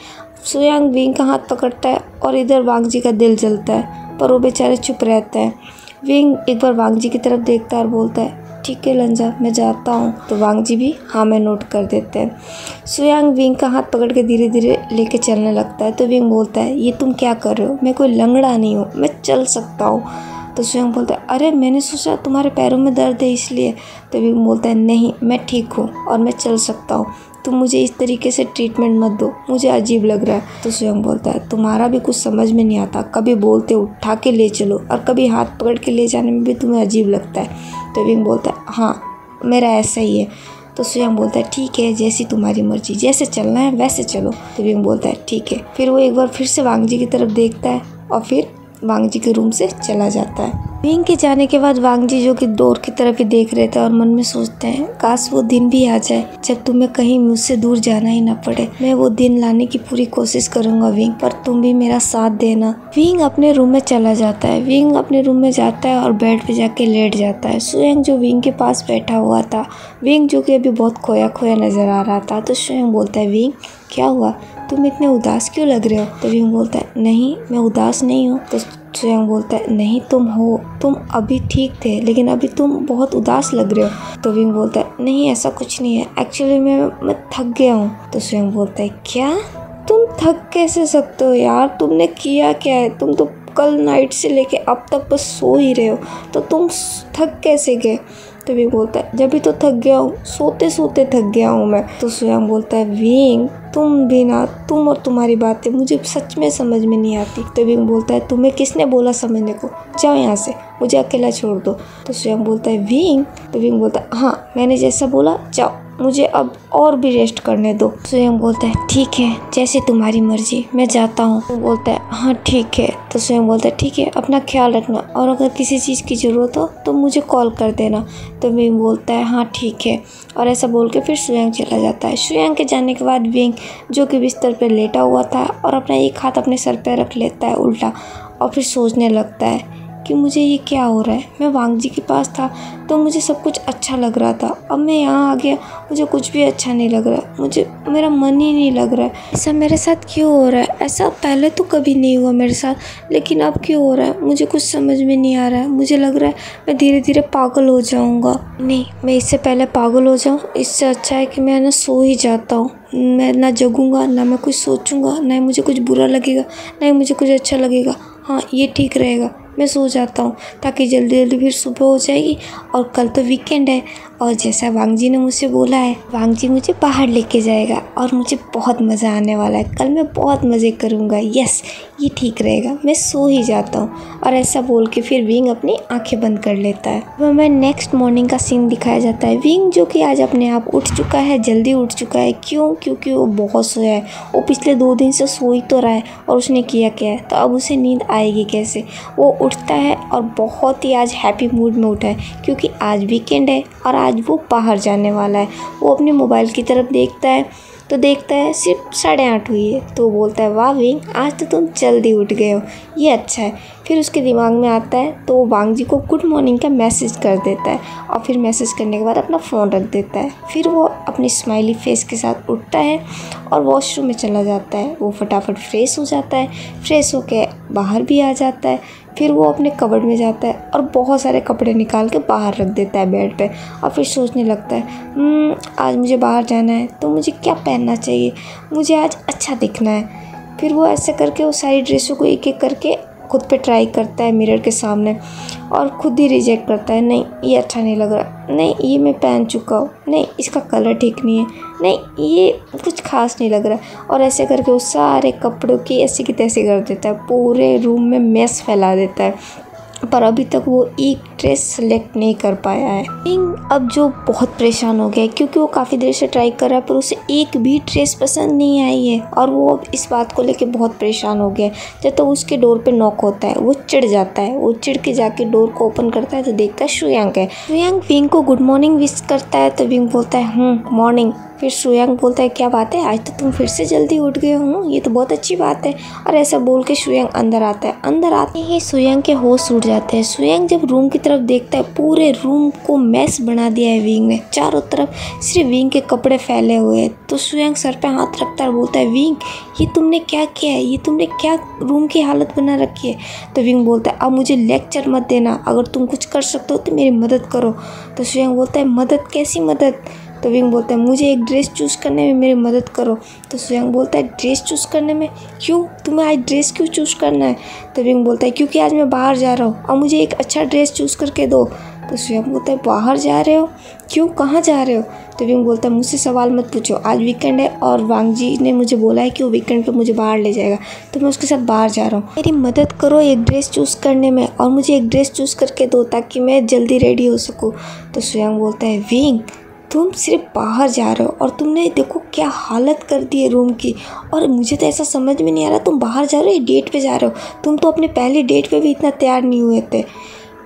Speaker 1: सुयांग विंग का हाथ पकड़ता है और इधर वांग जी का दिल जलता है, पर वो बेचारे चुप रहते हैं। विंग एक बार वांग जी की तरफ देखता है और बोलता है ठीक है लंजा मैं जाता हूँ। तो वांग जी भी हाँ मैं नोट कर देते हैं। सुयांग विंग का हाथ पकड़ के धीरे धीरे लेके चलने लगता है। तो विंग बोलता है ये तुम क्या कर रहे हो, मैं कोई लंगड़ा नहीं हूँ, मैं चल सकता हूँ। तो सुयांग बोलता है अरे मैंने सोचा तुम्हारे पैरों में दर्द है इसलिए। तो विंग बोलता है नहीं मैं ठीक हूँ और मैं चल सकता हूँ, तुम मुझे इस तरीके से ट्रीटमेंट मत दो, मुझे अजीब लग रहा है। तो सुयांग बोलता है तुम्हारा भी कुछ समझ में नहीं आता, कभी बोलते उठा के ले चलो और कभी हाथ पकड़ के ले जाने में भी तुम्हें अजीब लगता है। तो विंग बोलता है हाँ मेरा ऐसा ही है। तो सुयांग बोलता है ठीक है जैसी तुम्हारी मर्जी, जैसे चलना है वैसे चलो। तो विंग बोलता है ठीक है। फिर वो एक बार फिर से वांग जी की तरफ देखता है और फिर वांग जी के रूम से चला जाता है। विंग के जाने के बाद वांग जी जो कि डोर की तरफ ही देख रहे थे और मन में सोचते हैं काश वो दिन भी आ जाए जब तुम्हें कहीं मुझसे दूर जाना ही ना पड़े। मैं वो दिन लाने की पूरी कोशिश करूंगा विंग, पर तुम भी मेरा साथ देना। विंग अपने रूम में चला जाता है। विंग अपने रूम में जाता है और बेड पे जाके लेट जाता है। सुयांग जो विंग के पास बैठा हुआ था, विंग जो कि अभी बहुत खोया खोया नजर आ रहा था। तो सुयांग बोलता है विंग क्या हुआ, तुम इतने उदास क्यों लग रहे हो। तो विंग बोलता है नहीं मैं उदास नहीं हूँ। तो सुयांग बोलता है नहीं तुम हो, तुम अभी ठीक थे लेकिन अभी तुम बहुत उदास लग रहे हो। तो विंग बोलता है नहीं ऐसा कुछ नहीं है, एक्चुअली मैं थक गया हूँ। तो सुयांग बोलता है क्या, तुम थक कैसे सकते हो यार, तुमने किया क्या है, तुम तो कल नाइट से लेके अब तक बस सो ही रहे हो, तो तुम थक कैसे गए। तो विंग बोलता है जब भी तो थक गया हूँ, सोते सोते थक गया हूँ मैं। तो सुयांग बोलता है विंग तुम भी ना, तुम और तुम्हारी बातें मुझे सच में समझ में नहीं आती। तो विंग बोलता है तुम्हें किसने बोला समझने को, जाओ यहाँ से, मुझे अकेला छोड़ दो। तो सुयांग बोलता है विंग। तो विंग बोलता है हाँ मैंने जैसा बोला, जाओ मुझे अब और भी रेस्ट करने दो। सुयांग बोलता है ठीक है जैसे तुम्हारी मर्जी, मैं जाता हूँ। वो बोलता है हाँ ठीक है। तो सुयांग बोलता है ठीक है अपना ख्याल रखना और अगर किसी चीज़ की ज़रूरत हो तो मुझे कॉल कर देना। तो विंग बोलता है हाँ ठीक है, और ऐसा बोल के फिर सुयांग चला जाता है। सुयांग के जाने के बाद विंग जो कि बिस्तर पर लेटा हुआ था और अपना एक हाथ अपने सर पर रख लेता है उल्टा, और फिर सोचने लगता है कि मुझे ये क्या हो रहा है। मैं वांग जी के पास था तो मुझे सब कुछ अच्छा लग रहा था, अब मैं यहाँ आ गया मुझे कुछ भी अच्छा नहीं लग रहा, मुझे मेरा मन ही नहीं लग रहा है। ऐसा मेरे साथ क्यों हो रहा है, ऐसा पहले तो कभी नहीं हुआ मेरे साथ, लेकिन अब क्यों हो रहा है मुझे कुछ समझ में नहीं आ रहा है। मुझे लग रहा है मैं धीरे धीरे पागल हो जाऊँगा। नहीं, मैं इससे पहले पागल हो जाऊँ, इससे अच्छा है कि मैं ना सो ही जाता हूँ। मैं ना जगूँगा, ना मैं कुछ सोचूंगा, ना मुझे कुछ बुरा लगेगा, ना मुझे कुछ अच्छा लगेगा। हाँ ये ठीक रहेगा, मैं सो जाता हूँ ताकि जल्दी जल्दी फिर सुबह हो जाएगी और कल तो वीकेंड है और जैसा वांग जी ने मुझसे बोला है, वांग जी मुझे बाहर लेके जाएगा और मुझे बहुत मज़ा आने वाला है। कल मैं बहुत मज़े करूँगा। यस, ये ठीक रहेगा, मैं सो ही जाता हूँ। और ऐसा बोल के फिर विंग अपनी आंखें बंद कर लेता है। वह हमें नेक्स्ट मॉर्निंग का सीन दिखाया जाता है। विंग जो कि आज अपने आप उठ चुका है, जल्दी उठ चुका है। क्यों? क्योंकि वो बहुत सोया है। वो पिछले 2 दिन से सो ही तो रहा है और उसने किया क्या है, तो अब उसे नींद आएगी कैसे। वो उठता है और बहुत ही आज हैप्पी मूड में उठा है क्योंकि आज वीकेंड है और आज वो बाहर जाने वाला है। वो अपने मोबाइल की तरफ देखता है तो देखता है सिर्फ 8:30 हुई है। तो बोलता है, वाह विंग, आज तो तुम जल्दी उठ गए हो, ये अच्छा है। फिर उसके दिमाग में आता है तो वो वांग जी को गुड मॉर्निंग का मैसेज कर देता है और फिर मैसेज करने के बाद अपना फ़ोन रख देता है। फिर वो अपनी स्माइली फेस के साथ उठता है और वॉशरूम में चला जाता है। वो फटाफट फ्रेश हो जाता है, फ्रेश होकर बाहर भी आ जाता है। फिर वो अपने कबर्ड में जाता है और बहुत सारे कपड़े निकाल के बाहर रख देता है बेड पे और फिर सोचने लगता है, आज मुझे बाहर जाना है तो मुझे क्या पहनना चाहिए, मुझे आज अच्छा दिखना है। फिर वो ऐसे करके वो सारी ड्रेसों को एक एक करके खुद पे ट्राई करता है मिरर के सामने और खुद ही रिजेक्ट करता है। नहीं, ये अच्छा नहीं लग रहा, नहीं ये मैं पहन चुका हूँ, नहीं इसका कलर ठीक नहीं है, नहीं ये कुछ खास नहीं लग रहा। और ऐसे करके वो सारे कपड़ों की ऐसी की तैसी कर देता है, पूरे रूम में मैस फैला देता है। पर अभी तक वो एक ड्रेस सेलेक्ट नहीं कर पाया है। विंग अब जो बहुत परेशान हो गया है क्योंकि वो काफ़ी देर से ट्राई कर रहा है पर उसे एक भी ड्रेस पसंद नहीं आई है और वो अब इस बात को लेके बहुत परेशान हो गया है। जब तक उसके डोर पे नॉक होता है वो चिढ़ जाता है। वो चिढ़ के जाके डोर को ओपन करता है तो देखता है शुयांग है। शुयांग विंग को गुड मॉर्निंग विश करता है तो विंग बोलता है मॉर्निंग। फिर शुयांग बोलता है, क्या बात है, आज तो तुम फिर से जल्दी उठ गए हो, ये तो बहुत अच्छी बात है। और ऐसा बोल के शुयांग अंदर आता है। अंदर आते ही शुयांग के होश उड़ जाते हैं। शुयांग जब रूम की तरफ देखता है, पूरे रूम को मैस बना दिया है विंग ने। चारों तरफ सिर्फ विंग के कपड़े फैले हुए हैं। तो शुयांग सर पे हाथ रखता है और बोलता है, विंग ये तुमने क्या किया है, ये तुमने क्या रूम की हालत बना रखी है। तो विंग बोलता है, अब मुझे लेक्चर मत देना, अगर तुम कुछ कर सकते हो तो मेरी मदद करो। तो शुयांग बोलता है, मदद, कैसी मदद। तो विंग बोलता है, मुझे एक ड्रेस चूज़ करने में मेरी मदद करो। तो शुयांग बोलता है, ड्रेस चूज़ करने में? क्यों, तुम्हें आज ड्रेस क्यों चूज़ करना है? तो विंग बोलता है, क्योंकि आज मैं बाहर जा रहा हूँ और मुझे एक अच्छा ड्रेस चूज़ करके दो। तो शुयांग बोलता है, बाहर जा रहे हो? क्यों, कहाँ जा रहे हो? तो विंग बोलता है, मुझसे सवाल मत पूछो, आज वीकेंड है और वांग जी ने मुझे बोला है कि वो वीकेंड पे मुझे बाहर ले जाएगा तो मैं उसके साथ बाहर जा रहा हूँ। मेरी मदद करो एक ड्रेस चूज़ करने में और मुझे एक ड्रेस चूज़ करके दो ताकि मैं जल्दी रेडी हो सकूँ। तो शुयांग बोलता है, विंग तुम सिर्फ बाहर जा रहे हो और तुमने देखो क्या हालत कर दी है रूम की, और मुझे तो ऐसा समझ में नहीं आ रहा तुम बाहर जा रहे हो, डेट पे जा रहे हो, तुम तो अपने पहले डेट पे भी इतना तैयार नहीं हुए थे।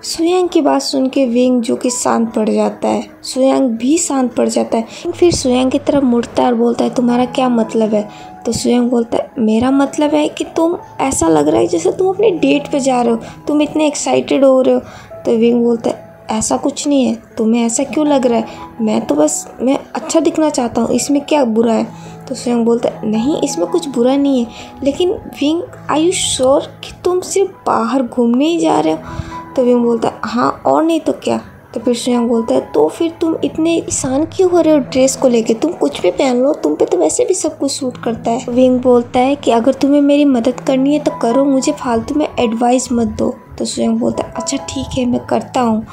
Speaker 1: शुयांग की बात सुन के विंग जो कि शांत पड़ जाता है, शुयांग भी शांत पड़ जाता है। फिर शुयांग की तरफ मुड़ता है और बोलता है, तुम्हारा क्या मतलब है? तो शुयांग बोलता है, मेरा मतलब है कि तुम, ऐसा लग रहा है जैसे तुम अपने डेट पे जा रहे हो, तुम इतने एक्साइटेड हो रहे हो। तो विंग बोलता है, ऐसा कुछ नहीं है, तुम्हें ऐसा क्यों लग रहा है, मैं अच्छा दिखना चाहता हूँ, इसमें क्या बुरा है? तो शुयांग बोलता है, नहीं इसमें कुछ बुरा नहीं है, लेकिन विंग आर यू श्योर कि तुम सिर्फ बाहर घूमने ही जा रहे हो? तो विंग बोलता है, हाँ और नहीं तो क्या। तो फिर शुयांग बोलता है, तो फिर तुम इतने परेशान क्यों हो रहे हो ड्रेस को लेके, तुम कुछ भी पहन लो, तुम पे तो वैसे भी सब कुछ सूट करता है। विंग बोलता है कि अगर तुम्हें मेरी मदद करनी है तो करो, मुझे फालतू में एडवाइस मत दो। तो शुयांग बोलता है, अच्छा ठीक है मैं करता हूँ।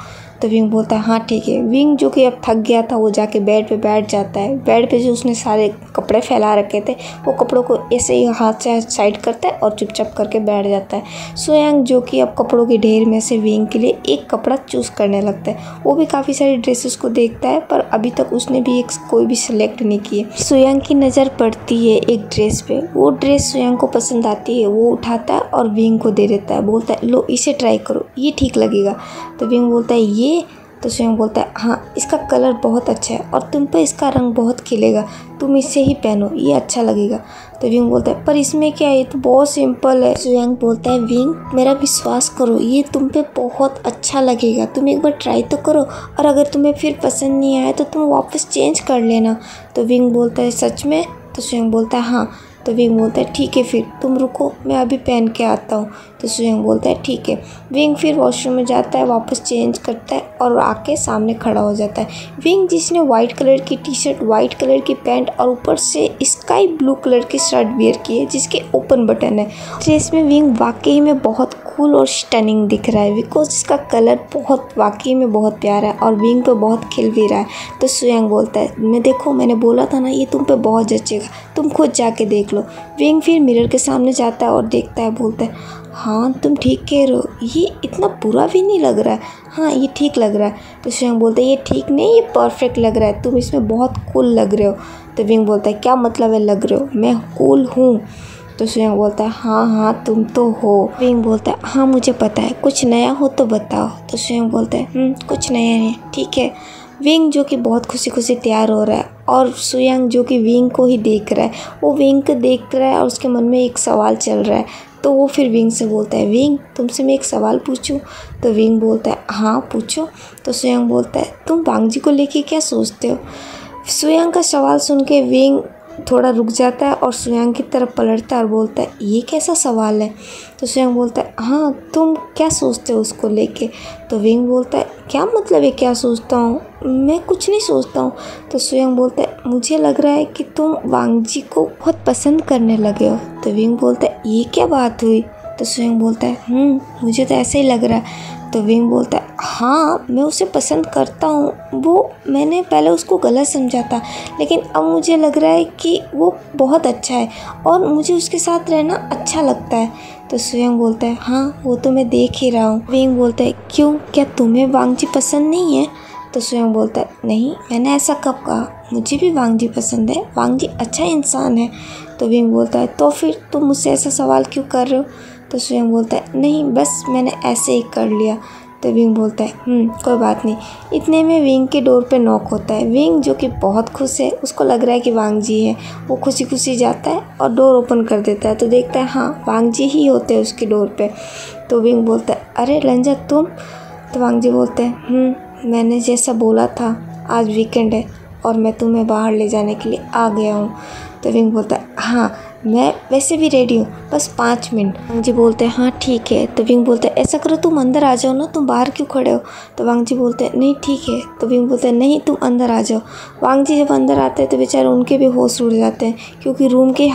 Speaker 1: तो विंग बोलता है, हाँ ठीक है। विंग जो कि अब थक गया था वो जाके बेड पे बैठ जाता है। बेड पे जो उसने सारे कपड़े फैला रखे थे वो कपड़ों को ऐसे ही हाथ से साइड करता है और चुपचाप करके बैठ जाता है। शुयांग जो कि अब कपड़ों के ढेर में से विंग के लिए एक कपड़ा चूज़ करने लगता है। वो भी काफ़ी सारी ड्रेसेस को देखता है पर अभी तक उसने भी कोई भी सिलेक्ट नहीं की है। शुयांग की नज़र पड़ती है एक ड्रेस पे, वो ड्रेस शुयांग को पसंद आती है, वो उठाता है और विंग को दे देता है, बोलता है, लो इसे ट्राई करो, ये ठीक लगेगा। तो विंग बोलता है, ये? तो शुयांग बोलता है, हाँ इसका कलर बहुत अच्छा है और तुम पे इसका रंग बहुत खिलेगा, तुम इसे ही पहनो, ये अच्छा लगेगा। तो विंग बोलता है, पर इसमें क्या है, ये तो बहुत सिंपल है। शुयांग बोलता है, विंग मेरा विश्वास करो, ये तुम पे बहुत अच्छा लगेगा, तुम एक बार ट्राई तो करो, और अगर तुम्हें फिर पसंद नहीं आया तो तुम वापस चेंज कर लेना। तो विंग बोलता है, सच में? तो शुयांग बोलता है, हाँ। तो विंग बोलता है, ठीक है फिर तुम रुको, मैं अभी पहन के आता हूँ। तो सुयंग बोलता है ठीक है। विंग फिर वॉशरूम में जाता है, वापस चेंज करता है और आके सामने खड़ा हो जाता है। विंग जिसने वाइट कलर की टी शर्ट, वाइट कलर की पैंट और ऊपर से स्काई ब्लू कलर की शर्ट वियर की है जिसके ओपन बटन है। ड्रेस में विंग वाकई में बहुत कूल और स्टनिंग दिख रहा है बिकॉज इसका कलर बहुत वाकई में बहुत प्यारा है और विंग पे बहुत खिल भी रहा है। तो सुयंग बोलता है मैंने बोला था ना ये तुम पे बहुत जचेगा, तुम खुद जाके देख लो। विंग फिर मिरर के सामने जाता है और देखता है, बोलता है हाँ तुम ठीक कह रहे हो, ये इतना बुरा भी नहीं लग रहा है, हाँ ये ठीक लग रहा है। तो सुयंग बोलता है ये ठीक नहीं, ये परफेक्ट लग रहा है, तुम इसमें बहुत कूल लग रहे हो। तो विंग बोलता है क्या मतलब है लग रहे हो, मैं कूल हूँ। तो सुयंग बोलता है हाँ तुम तो हो। विंग बोलता है हाँ मुझे पता है, कुछ नया हो तो बताओ। तो सुयंग बोलता है कुछ नया नहीं, ठीक है। विंग जो कि बहुत खुशी खुशी तैयार हो रहा है और सुयंग जो कि विंग को ही देख रहा है, वो विंग को देख रहा है और उसके मन में एक सवाल चल रहा है। तो वो फिर विंग से बोलता है विंग तुमसे मैं एक सवाल पूछूं। तो विंग बोलता है हाँ पूछो। तो सुयंग बोलता है तुम वांग जी को लेके क्या सोचते हो। सुयंग का सवाल सुन के विंग थोड़ा रुक जाता है और सुयंग की तरफ पलटता है और बोलता है ये कैसा सवाल है। तो सुयंग बोलता है हाँ तुम क्या सोचते हो उसको लेके। तो विंग बोलता है क्या मतलब है क्या सोचता हूँ, मैं कुछ नहीं सोचता हूँ। तो सुयंग बोलता है मुझे लग रहा है कि तुम वांग जी को बहुत पसंद करने लगे हो। तो विंग बोलता है ये क्या बात हुई। तो सुयंग बोलता है मुझे तो ऐसा ही लग रहा है। तो विंग बोलता है हाँ मैं उसे पसंद करता हूँ, वो मैंने पहले उसको गलत समझा था लेकिन अब मुझे लग रहा है कि वो बहुत अच्छा है और मुझे उसके साथ रहना अच्छा लगता है। तो सुयंग बोलता है हाँ वो तो मैं देख ही रहा हूँ। विंग बोलता है क्यों, क्या तुम्हें वांग जी पसंद नहीं है। तो सुयंग बोलता है नहीं मैंने ऐसा कब कहा, मुझे भी वांग जी पसंद है, वांग जी अच्छा इंसान है। तो विंग बोलता है तो फिर तुम मुझसे ऐसा सवाल क्यों कर रहे हो। तो सुयंग बोलता है नहीं बस मैंने ऐसे ही कर लिया। तो विंग बोलता है कोई बात नहीं। इतने में विंग के डोर पे नॉक होता है। विंग जो कि बहुत खुश है, उसको लग रहा है कि वांग जी है, वो खुशी खुशी जाता है और डोर ओपन कर देता है। तो देखता है हाँ वांग जी ही होते हैं उसके डोर पे। तो विंग बोलता है अरे लंजा तुम। तो वांग जी बोलते हैं मैंने जैसा बोला था आज वीकेंड है और मैं तुम्हें बाहर ले जाने के लिए आ गया हूँ। तो विंग बोलता है हाँ मैं वैसे भी रेडी हूँ, बस 5 मिनट। वांग जी बोलते हैं हाँ ठीक है। तो विंग बोलता है ऐसा करो तुम अंदर आ जाओ ना, तुम बाहर क्यों खड़े हो। तो वांग जी बोलते हैं नहीं ठीक है। तो विंग बोलते हैं नहीं तुम अंदर आ जाओ। वांग जी जब अंदर आते हैं तो बेचारे उनके भी होश उड़ जाते हैं क्योंकि रूम की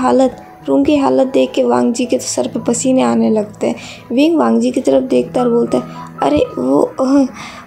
Speaker 1: हालत देख के वांग जी के तो सर पे पसीने आने लगते हैं। विंग वांग जी की तरफ देखता है और बोलता है अरे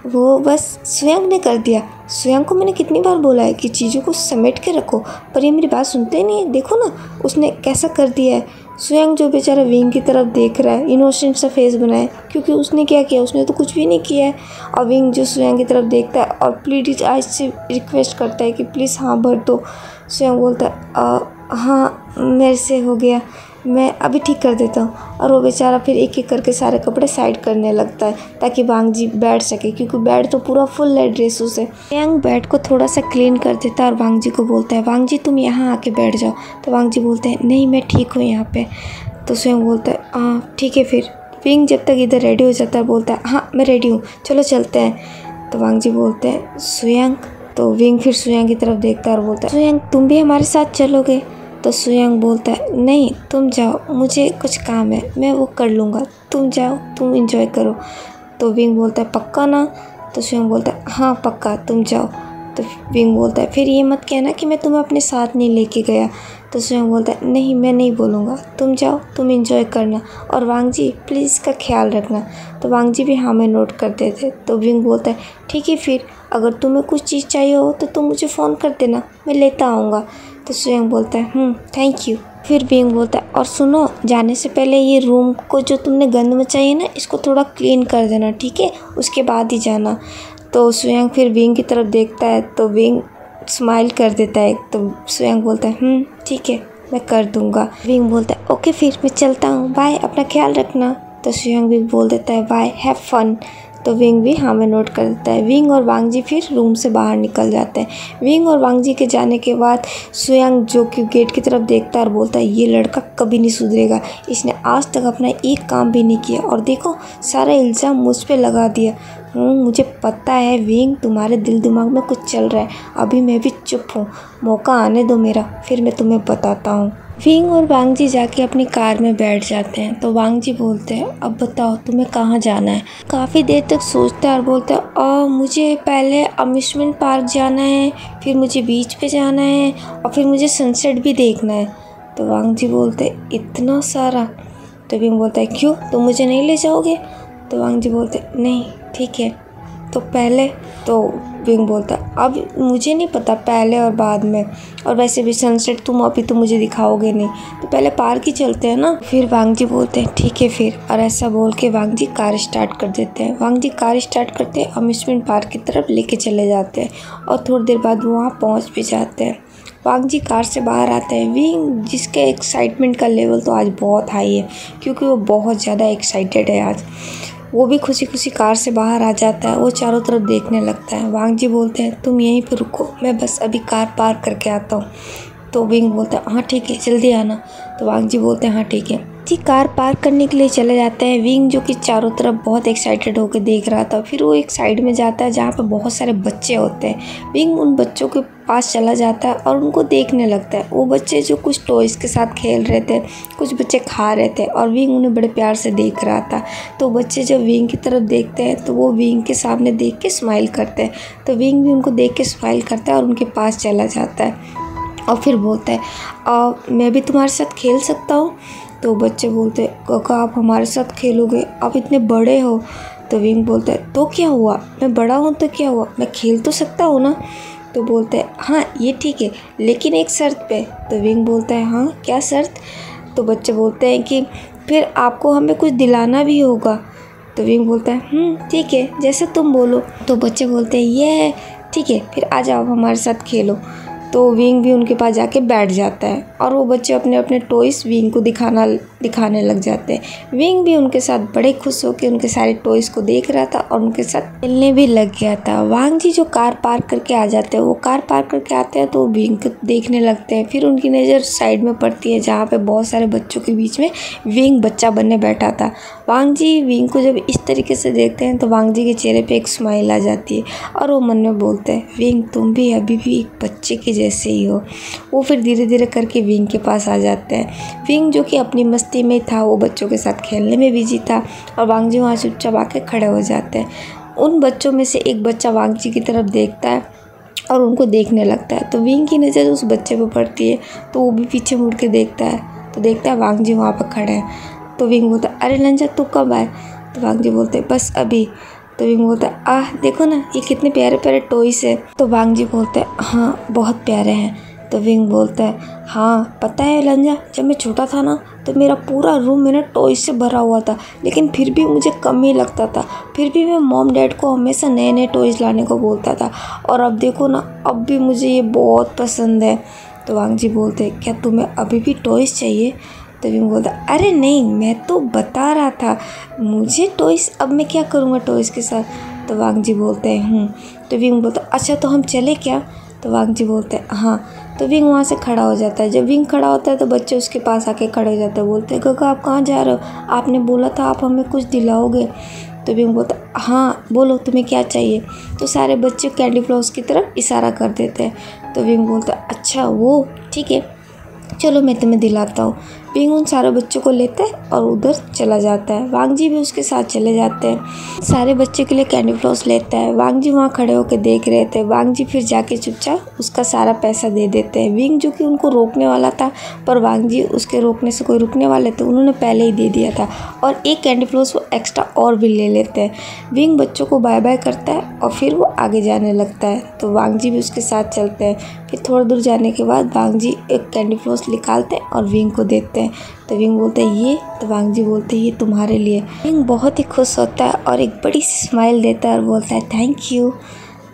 Speaker 1: वो बस सुयंग ने कर दिया। सुयंग को मैंने कितनी बार बोला है कि चीज़ों को समेट के रखो, पर ये मेरी बात सुनते ही नहीं है, देखो ना उसने कैसा कर दिया है। सुयंग जो बेचारा विंग की तरफ देख रहा है, इनोसेंट सा फेस बनाए क्योंकि उसने क्या किया, उसने तो कुछ भी नहीं किया है। और विंग जो सुयंग की तरफ देखता है और प्लीज आज से रिक्वेस्ट करता है कि प्लीज़ हाँ भर दो। सुयंग बोलता है हाँ मेरे से हो गया, मैं अभी ठीक कर देता हूँ। और वो बेचारा फिर एक एक करके सारे कपड़े साइड करने लगता है ताकि वांग जी बैठ सके क्योंकि बेड तो पूरा फुल है ड्रेसों से। यंग बेड को थोड़ा सा क्लीन कर देता है और वांग जी को बोलता है वांग जी तुम यहाँ आके बैठ जाओ। तो वांग जी बोलते हैं नहीं मैं ठीक हूँ यहाँ पे। तो सुयंग बोलता है हाँ ठीक है फिर। विंग जब तक इधर रेडी हो जाता है बोलता है हाँ मैं रेडी हूँ चलो चलते हैं। तो वांग जी बोलते हैं सुयंग। तो विंग फिर सुयंग की तरफ देखता है और बोलता है सुयंग तुम भी हमारे साथ चलोगे। तो सुयंग बोलता है नहीं तुम जाओ, मुझे कुछ काम है, मैं वो कर लूँगा, तुम जाओ तुम एंजॉय करो। तो विंग बोलता है पक्का ना। तो सुयंग बोलता है हाँ पक्का तुम जाओ। तो विंग बोलता है फिर ये मत कहना कि मैं तुम्हें अपने साथ नहीं लेके गया। तो सुयंग बोलता है नहीं मैं नहीं बोलूँगा, तुम जाओ तुम एंजॉय करना और वांग जी प्लीज़ इसका ख्याल रखना। तो वांग जी भी हाँ में नोट करते थे। तो विंग बोलता है ठीक है फिर अगर तुम्हें कुछ चीज़ चाहिए हो तो तुम मुझे फ़ोन कर देना, मैं लेता आऊँगा। तो सुयंग बोलता है थैंक यू। फिर विंग बोलता है और सुनो जाने से पहले ये रूम को जो तुमने गंद मचाई है ना इसको थोड़ा क्लीन कर देना ठीक है, उसके बाद ही जाना। तो सुयंग फिर विंग की तरफ देखता है तो विंग स्माइल कर देता है। तो सुयंग बोलता है ठीक है मैं कर दूँगा। विंग बोलता है ओके फिर मैं चलता हूँ, बाय अपना ख्याल रखना। तो सुयंग भी बोल देता है बाय हैव फन। तो विंग भी हाँ में नोट कर देता है। विंग और वांग जी फिर रूम से बाहर निकल जाते हैं। विंग और वांग जी के जाने के बाद सुयंग जो कि गेट की तरफ देखता है और बोलता है ये लड़का कभी नहीं सुधरेगा, इसने आज तक अपना एक काम भी नहीं किया और देखो सारा इल्ज़ाम मुझ पे लगा दिया। मुझे पता है विंग तुम्हारे दिल दिमाग में कुछ चल रहा है, अभी मैं भी चुप हूँ, मौका आने दो मेरा फिर मैं तुम्हें बताता हूँ। विंग और वांग जी जाके अपनी कार में बैठ जाते हैं। तो वांग जी बोलते हैं अब बताओ तुम्हें कहाँ जाना है। काफ़ी देर तक सोचता है और बोलता है मुझे पहले अम्यूज़मेंट पार्क जाना है, फिर मुझे बीच पे जाना है और फिर मुझे सनसेट भी देखना है। तो वांग जी बोलते हैं इतना सारा। तो विंग बोलता है क्यों, तुम मुझे नहीं ले जाओगे। तो वांग जी बोलते नहीं ठीक है तो पहले। तो विंग बोलता अब मुझे नहीं पता पहले और बाद में, और वैसे भी सनसेट तुम अभी तो मुझे दिखाओगे नहीं, तो पहले पार्क ही चलते हैं ना। फिर वांग जी बोलते हैं ठीक है फिर, और ऐसा बोल के वांग जी कार स्टार्ट कर देते हैं। वांग जी कार स्टार्ट करते हैं, अम्यूज़मेंट पार्क की तरफ लेके चले जाते हैं और थोड़ी देर बाद वो वहाँ पहुँच भी जाते हैं। वांग जी कार से बाहर आते हैं। विंग जिसके एक्साइटमेंट का लेवल तो आज बहुत हाई है, क्योंकि वो बहुत ज़्यादा एक्साइटेड है आज। वो भी खुशी खुशी कार से बाहर आ जाता है। वो चारों तरफ देखने लगता है। वांग जी बोलते हैं तुम यहीं पर रुको, मैं बस अभी कार पार्क करके आता हूँ। तो विंग बोलता है हाँ ठीक है जल्दी आना। तो वांग जी बोलते हैं हाँ ठीक है जी। कार पार्क करने के लिए चले जाते हैं। विंग जो कि चारों तरफ बहुत एक्साइटेड होकर देख रहा था, फिर वो एक साइड में जाता है जहाँ पे बहुत सारे बच्चे होते हैं। विंग उन बच्चों के पास चला जाता है और उनको देखने लगता है। वो बच्चे जो कुछ टॉयज़ के साथ खेल रहे थे, कुछ बच्चे खा रहे थे और विंग उन्हें बड़े प्यार से देख रहा था। तो बच्चे जब विंग की तरफ देखते हैं तो वो विंग के सामने देख के स्माइल करते हैं। तो विंग भी उनको देख के स्माइल करता है और उनके पास चला जाता है और फिर बोलता है मैं भी तुम्हारे साथ खेल सकता हूँ। तो बच्चे बोलते हैं काका आप हमारे साथ खेलोगे, आप इतने बड़े हो। तो विंग बोलता है तो क्या हुआ, मैं बड़ा हूँ तो क्या हुआ, मैं खेल तो सकता हूँ ना। तो बोलते हैं हाँ ये ठीक है लेकिन एक शर्त पे। तो विंग बोलता है हाँ क्या शर्त। तो बच्चे बोलते हैं कि फिर आपको हमें कुछ दिलाना भी होगा। तो विंग बोलता है ठीक है जैसे तुम बोलो। तो बच्चे बोलते हैं ये ठीक है फिर आ जाओ हमारे साथ खेलो। तो विंग भी उनके पास जाके बैठ जाता है और वो बच्चे अपने अपने टॉयज़ विंग को दिखाने लग जाते हैं। विंग भी उनके साथ बड़े खुश होकर उनके सारे टॉयज़ को देख रहा था और उनके साथ खेलने भी लग गया था। वांग जी जो कार पार्क करके आ जाते हैं, वो कार पार्क करके आते हैं तो वो विंग को देखने लगते हैं। फिर उनकी नज़र साइड में पड़ती है जहाँ पे बहुत सारे बच्चों के बीच में विंग बच्चा बनने बैठा था। वांग जी विंग को जब इस तरीके से देखते हैं तो वांग जी के चेहरे पे एक स्माइल आ जाती है और वो मन में बोलते हैं विंग तुम भी अभी भी एक बच्चे के जैसे ही हो। वो फिर धीरे धीरे करके विंग के पास आ जाते हैं। विंग जो कि अपनी मस्ती में था, वो बच्चों के साथ खेलने में बिजी था और वांग जी वहाँ चुपचाप आके खड़े हो जाते हैं। उन बच्चों में से एक बच्चा वांग जी की तरफ देखता है और उनको देखने लगता है। तो विंग की नज़र उस बच्चे पर पड़ती है तो वो भी पीछे मुड़ के देखता है तो देखता है वांग जी वहाँ पर खड़े हैं। तो विंग बोलता है अरे लंजा तू कब आए। तो वांग जी बोलते हैं बस अभी। तो विंग बोलता है देखो ना ये कितने प्यारे प्यारे टॉयज़ है। तो वांग जी बोलते हैं हाँ बहुत प्यारे हैं। तो विंग बोलता है हाँ पता है लंजा, जब मैं छोटा था ना तो मेरा पूरा रूम में ना टॉयज़ से भरा हुआ था, लेकिन फिर भी मुझे कम ही लगता था। फिर भी मैं मॉम डैड को हमेशा नए नए टॉयज़ लाने को बोलता था और अब देखो ना अब भी मुझे ये बहुत पसंद है। तो वांग जी बोलते हैं क्या तुम्हें अभी भी टॉयज़ चाहिए। तो विंग बोलता अरे नहीं मैं तो बता रहा था मुझे टॉयज़, अब मैं क्या करूँगा टॉयज़ के साथ। तो वांग जी बोलते हैं तो विंग बोलता अच्छा तो हम चले क्या। तो वांग जी बोलते हैं हाँ। तो विंग वहाँ से खड़ा हो जाता है। जब विंग खड़ा होता है तो बच्चे उसके पास आके खड़े हो जाते हैं। बोलते हैं काका आप कहाँ जा रहे हो, आपने बोला था आप हमें कुछ दिलाओगे। तो विंग बोलता हाँ बोलो तुम्हें क्या चाहिए। तो सारे बच्चे कैंडी फ्लॉस की तरफ इशारा कर देते हैं। तो विंग बोलता अच्छा वो ठीक है चलो मैं तुम्हें दिलाता हूँ। विंग उन सारे बच्चों को लेता है और उधर चला जाता है। वांग जी भी उसके साथ चले जाते हैं। सारे बच्चे के लिए कैंडी फ्लॉस लेता है। वांग जी वहाँ खड़े होकर देख रहे थे। वांग जी फिर जाके चुपचाप उसका सारा पैसा दे देते हैं। विंग जो कि उनको रोकने वाला था, पर वांग जी उसके रोकने से कोई रुकने वाले थे, उन्होंने पहले ही दे दिया था और एक कैंडी फ्लॉस वो एक्स्ट्रा और भी ले लेते हैं। विंग बच्चों को बाय बाय करता है और फिर वो आगे जाने लगता है। तो वांग जी भी उसके साथ चलते हैं। फिर थोड़ा दूर जाने के बाद वांग जी एक कैंडी फ्लॉस निकालते हैं और विंग को देते हैं। तो विंग बोलते हैं ये। तो वांग जी बोलते हैं ये तुम्हारे लिए। विंग बहुत ही खुश होता है और एक बड़ी सी स्माइल देता है और बोलता है थैंक यू।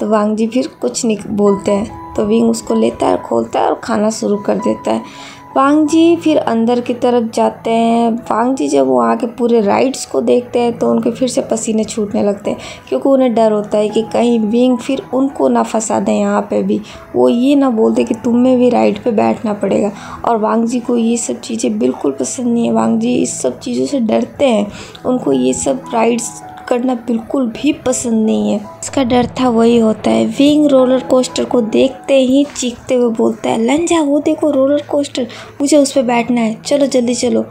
Speaker 1: तो वांग जी फिर कुछ नहीं बोलते हैं। तो विंग उसको लेता है, खोलता है और खाना शुरू कर देता है। वांग जी फिर अंदर की तरफ जाते हैं। वांग जी जब वहाँ के पूरे राइड्स को देखते हैं तो उनके फिर से पसीने छूटने लगते हैं, क्योंकि उन्हें डर होता है कि कहीं विंग फिर उनको ना फंसा दें। यहाँ पे भी वो ये ना बोल दे कि तुम्हें भी राइड पे बैठना पड़ेगा। और वांग जी को ये सब चीज़ें बिल्कुल पसंद नहीं है। वांग जी इस सब चीज़ों से डरते हैं। उनको ये सब राइड्स करना बिल्कुल भी पसंद नहीं है। इसका डर था वही होता है। विंग रोलर कोस्टर को देखते ही चीखते हुए बोलता है, लंजा वो देखो रोलर कोस्टर, मुझे उस पर बैठना है, चलो जल्दी चलो।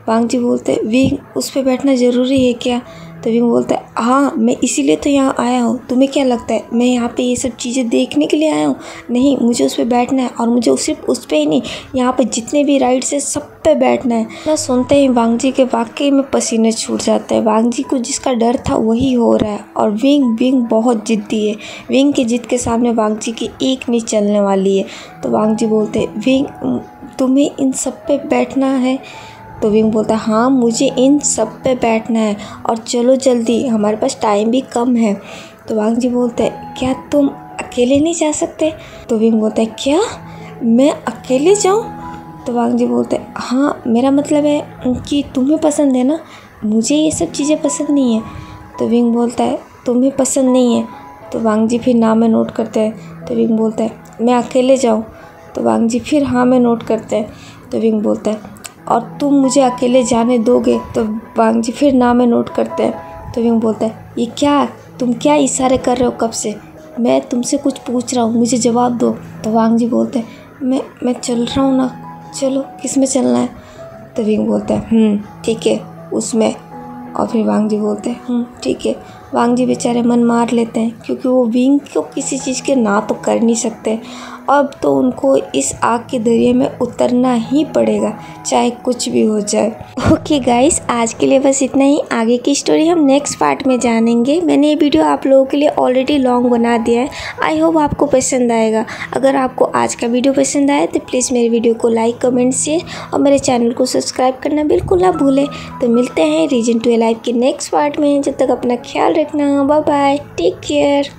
Speaker 1: वांग जी बोलते हैं, विंग उस पर बैठना ज़रूरी है क्या? तो विंग बोलता है, हाँ मैं इसीलिए तो यहाँ आया हूँ, तुम्हें क्या लगता है मैं यहाँ पे ये सब चीज़ें देखने के लिए आया हूँ? नहीं, मुझे उस पर बैठना है, और मुझे सिर्फ उस पर ही नहीं, यहाँ पे जितने भी राइड्स है सब पे बैठना है ना। सुनते ही वांग जी के वाकई में पसीने छूट जाते हैं। वांग जी को जिसका डर था वही हो रहा है। और विंग बहुत ज़िद्दी है। विंग की जिद के सामने वांग जी की एक नहीं चलने वाली है। तो वांग जी बोलते हैं, विंग तुम्हें इन सब पे बैठना है? तो विंग बोलता है, हाँ मुझे इन सब पे बैठना है, और चलो जल्दी, हमारे पास टाइम भी कम है। तो वांग जी बोलते हैं, क्या तुम अकेले नहीं जा सकते? तो विंग बोलता है, क्या मैं अकेले जाऊँ? तो वांग जी बोलते हैं, हाँ मेरा मतलब है कि तुम्हें पसंद है ना, मुझे ये सब चीज़ें पसंद नहीं है। तो विंग बोलता है, तुम्हें पसंद नहीं है? तो वांग जी फिर ना में नोट करते हैं। तो विंग बोलता है, मैं अकेले जाऊँ? तो वांग जी फिर हाँ में नोट करते हैं। तो विंग बोलता है, और तुम मुझे अकेले जाने दोगे? तो वांग जी फिर ना में नोट करते हैं। तो विंग बोलता है, ये क्या, तुम क्या इशारे कर रहे हो कब से? मैं तुमसे कुछ पूछ रहा हूँ, मुझे जवाब दो। तो वांग जी बोलते हैं, मैं चल रहा हूँ ना, चलो किस में चलना है? तो विंग बोलता है, ठीक है उसमें। और फिर वांग जी बोलते हैं, ठीक है। वांग जी बेचारे मन मार लेते हैं, क्योंकि वो विंग को किसी चीज़ के ना तो कर नहीं सकते। अब तो उनको इस आग के दरिया में उतरना ही पड़ेगा, चाहे कुछ भी हो जाए। ओके गाइस, आज के लिए बस इतना ही। आगे की स्टोरी हम नेक्स्ट पार्ट में जानेंगे। मैंने ये वीडियो आप लोगों के लिए ऑलरेडी लॉन्ग बना दिया है। आई होप आपको पसंद आएगा। अगर आपको आज का वीडियो पसंद आए तो प्लीज़ मेरे वीडियो को लाइक, कमेंट, शेयर और मेरे चैनल को सब्सक्राइब करना बिल्कुल ना भूलें। तो मिलते हैं रीजन 2 लाइफ के नेक्स्ट पार्ट में। जब तक अपना ख्याल रखना। Bye bye, take care.